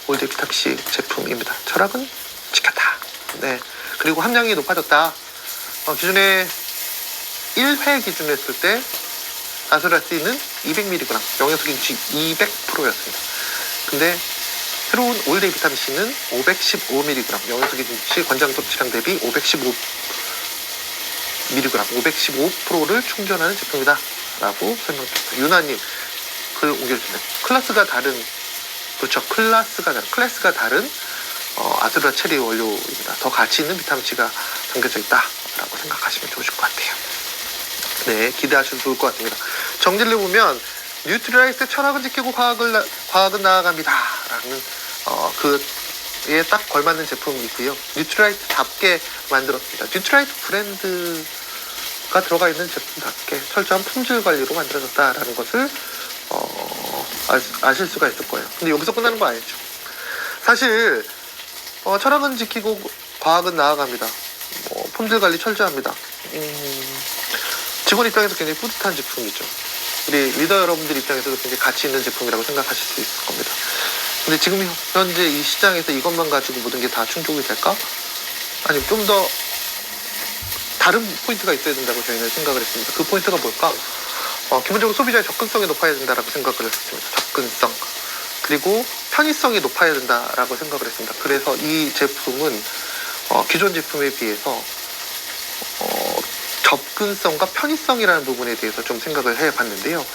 올데이 비타민 C 제품입니다. 철학은 지켰다. 네. 그리고 함량이 높아졌다. 기존에 1회 기준으로 했을 때 아제루라 C는 200mg, 영양소 기준치 200%였습니다. 근데 새로운 올데이 비타민 C는 515mg, 영양소 기준치 권장 섭취량 대비 515mg, 515%를 충전하는 제품이다 라고 설명드렸습니다. 유나님 글 옮겨주세요. 클래스가 다른 아즈루라 체리 원료입니다. 더 가치 있는 비타민 C가 담겨져 있다라고 생각하시면 좋으실 것 같아요. 네, 기대하셔도 좋을 것 같습니다. 정리를 보면 뉴트리라이트 철학은 지키고 과학은 나아갑니다 라는 그에 딱 걸맞는 제품이고요. 뉴트리라이트답게 만들었습니다. 뉴트리라이트 브랜드가 들어가 있는 제품답게 철저한 품질 관리로 만들어졌다라는 것을 아실 수가 있을 거예요. 근데 여기서 끝나는 거 아니죠. 사실 철학은 지키고 과학은 나아갑니다. 품질 관리 철저합니다. 직원 입장에서 굉장히 뿌듯한 제품이죠. 우리 리더 여러분들 입장에서도 굉장히 가치 있는 제품이라고 생각하실 수 있을 겁니다. 근데 지금 현재 이 시장에서 이것만 가지고 모든 게 다 충족이 될까? 아니면 좀 더 다른 포인트가 있어야 된다고 저희는 생각을 했습니다. 그 포인트가 뭘까? 기본적으로 소비자의 접근성이 높아야 된다라고 생각을 했습니다. 접근성. 그리고 편의성이 높아야 된다라고 생각을 했습니다. 그래서 이 제품은 기존 제품에 비해서 접근성과 편의성이라는 부분에 대해서 좀 생각을 해봤는데요.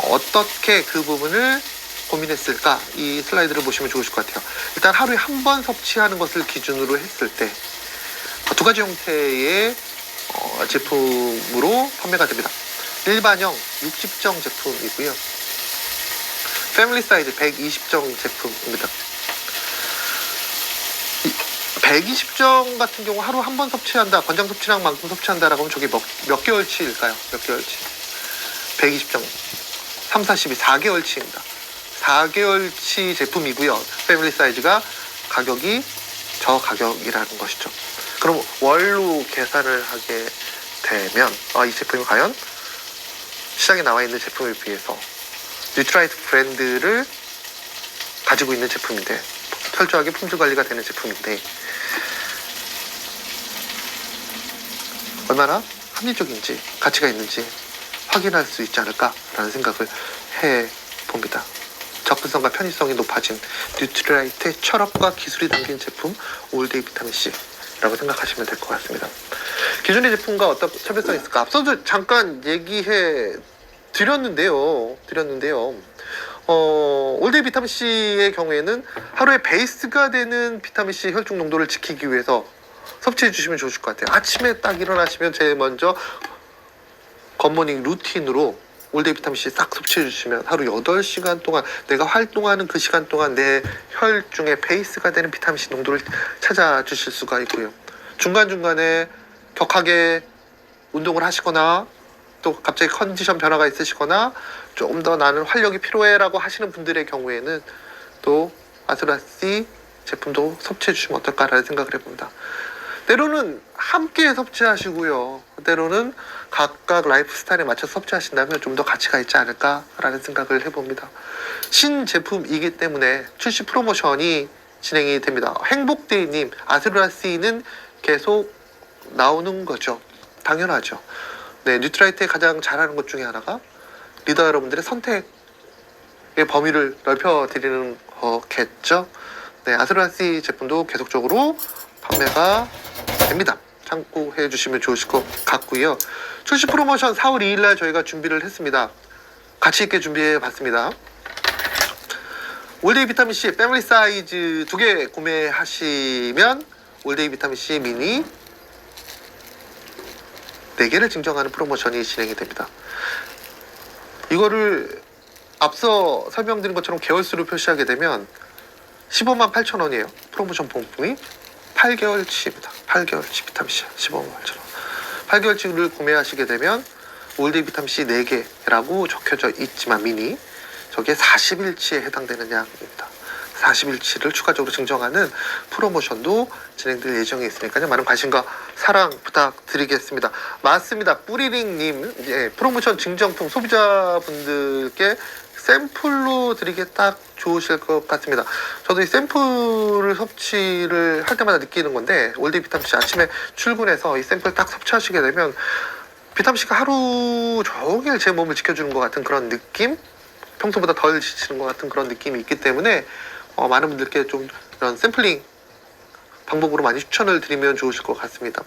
어떻게 그 부분을 고민했을까? 이 슬라이드를 보시면 좋으실 것 같아요. 일단 하루에 한 번 섭취하는 것을 기준으로 했을 때 두 가지 형태의 제품으로 판매가 됩니다. 일반형 60정 제품이고요. 패밀리 사이즈 120정 제품입니다. 120정 같은 경우 하루 한 번 섭취한다, 권장 섭취량만큼 섭취한다라고 하면 저게 몇 개월치일까요? 몇 개월치? 120정 3, 42, 4개월치입니다. 4개월치 제품이고요. 패밀리 사이즈가 가격이 저 가격이라는 것이죠. 그럼 월로 계산을 하게 되면 이 제품이 과연 시장에 나와 있는 제품에 비해서 뉴트라이트 브랜드를 가지고 있는 제품인데 철저하게 품질 관리가 되는 제품인데 얼마나 합리적인지 가치가 있는지 확인할 수 있지 않을까라는 생각을 해봅니다. 접근성과 편의성이 높아진 뉴트리라이트의 철학과 기술이 담긴 제품 올데이 비타민 C라고 생각하시면 될 것 같습니다. 기존의 제품과 어떤 차별성이 있을까? 앞서도 잠깐 얘기해 드렸는데요. 올데이 비타민 C의 경우에는 하루에 베이스가 되는 비타민 C 혈중 농도를 지키기 위해서 섭취해 주시면 좋으실 것 같아요. 아침에 딱 일어나시면 제일 먼저 굿모닝 루틴으로 올데이 비타민 C 싹 섭취해 주시면 하루 8시간 동안 내가 활동하는 그 시간 동안 내 혈중에 베이스가 되는 비타민 C 농도를 찾아 주실 수가 있고요. 중간중간에 격하게 운동을 하시거나 또 갑자기 컨디션 변화가 있으시거나 조금 더 나는 활력이 필요해라고 하시는 분들의 경우에는 또 아즈루라 C 제품도 섭취해 주시면 어떨까라는 생각을 해봅니다. 때로는 함께 섭취하시고요. 때로는 각각 라이프 스타일에 맞춰 섭취하신다면 좀 더 가치가 있지 않을까라는 생각을 해봅니다. 신제품이기 때문에 출시 프로모션이 진행이 됩니다. 행복데이님, 아스루라씨는 계속 나오는 거죠. 당연하죠. 네, 뉴트라이트의 가장 잘하는 것 중에 하나가 리더 여러분들의 선택의 범위를 넓혀드리는 거겠죠. 네, 아스루라씨 제품도 계속적으로 판매가 됩니다. 참고해 주시면 좋으실 것 같고요. 출시 프로모션 4월 2일날 저희가 준비를 했습니다. 가치 있게 준비해 봤습니다. 올데이 비타민C 패밀리 사이즈 2개 구매하시면 올데이 비타민C 미니 4개를 증정하는 프로모션이 진행이 됩니다. 이거를 앞서 설명드린 것처럼 개월수를 표시하게 되면 15만 8천 원이에요. 프로모션 봉품이 8개월치입니다. 8개월치 비타민C 15만 8천 원. 8개월치를 구매하시게 되면 올데이 비타민C 4개라고 적혀져 있지만 미니 저게 40일치에 해당되는 양입니다. 40일치를 추가적으로 증정하는 프로모션도 진행될 예정이 있으니까요. 많은 관심과 사랑 부탁드리겠습니다. 맞습니다. 뿌리링님, 예, 프로모션 증정품 소비자분들께 샘플로 드리기 딱 좋으실 것 같습니다. 저도 이 샘플을 섭취를 할 때마다 느끼는 건데 올데이 비타민C 아침에 출근해서 이 샘플 딱 섭취하시게 되면 비타민C가 하루 종일 제 몸을 지켜주는 것 같은 그런 느낌? 평소보다 덜 지치는 것 같은 그런 느낌이 있기 때문에 많은 분들께 좀 이런 샘플링 방법으로 많이 추천을 드리면 좋으실 것 같습니다.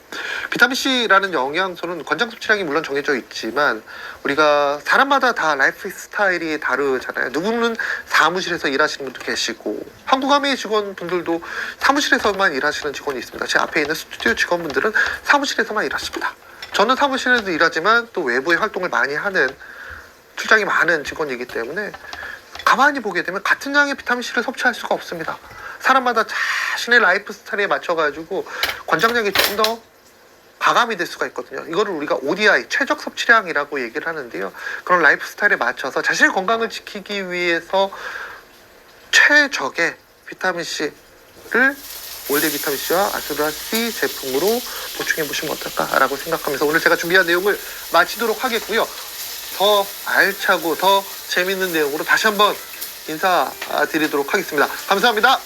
비타민C라는 영양소는 권장 섭취량이 물론 정해져 있지만 우리가 사람마다 다 라이프 스타일이 다르잖아요. 누구는 사무실에서 일하시는 분도 계시고 한국아메이 직원분들도 사무실에서만 일하시는 직원이 있습니다. 제 앞에 있는 스튜디오 직원분들은 사무실에서만 일하십니다. 저는 사무실에도 일하지만 또 외부의 활동을 많이 하는 출장이 많은 직원이기 때문에 가만히 보게 되면 같은 양의 비타민C를 섭취할 수가 없습니다. 사람마다 자신의 라이프 스타일에 맞춰가지고 권장량이 좀 더 가감이 될 수가 있거든요. 이거를 우리가 ODI, 최적 섭취량이라고 얘기를 하는데요. 그런 라이프 스타일에 맞춰서 자신의 건강을 지키기 위해서 최적의 비타민C를 올데이 비타민C와 아스루라씨 제품으로 보충해 보시면 어떨까라고 생각하면서 오늘 제가 준비한 내용을 마치도록 하겠고요. 더 알차고 더 재밌는 내용으로 다시 한번 인사드리도록 하겠습니다. 감사합니다.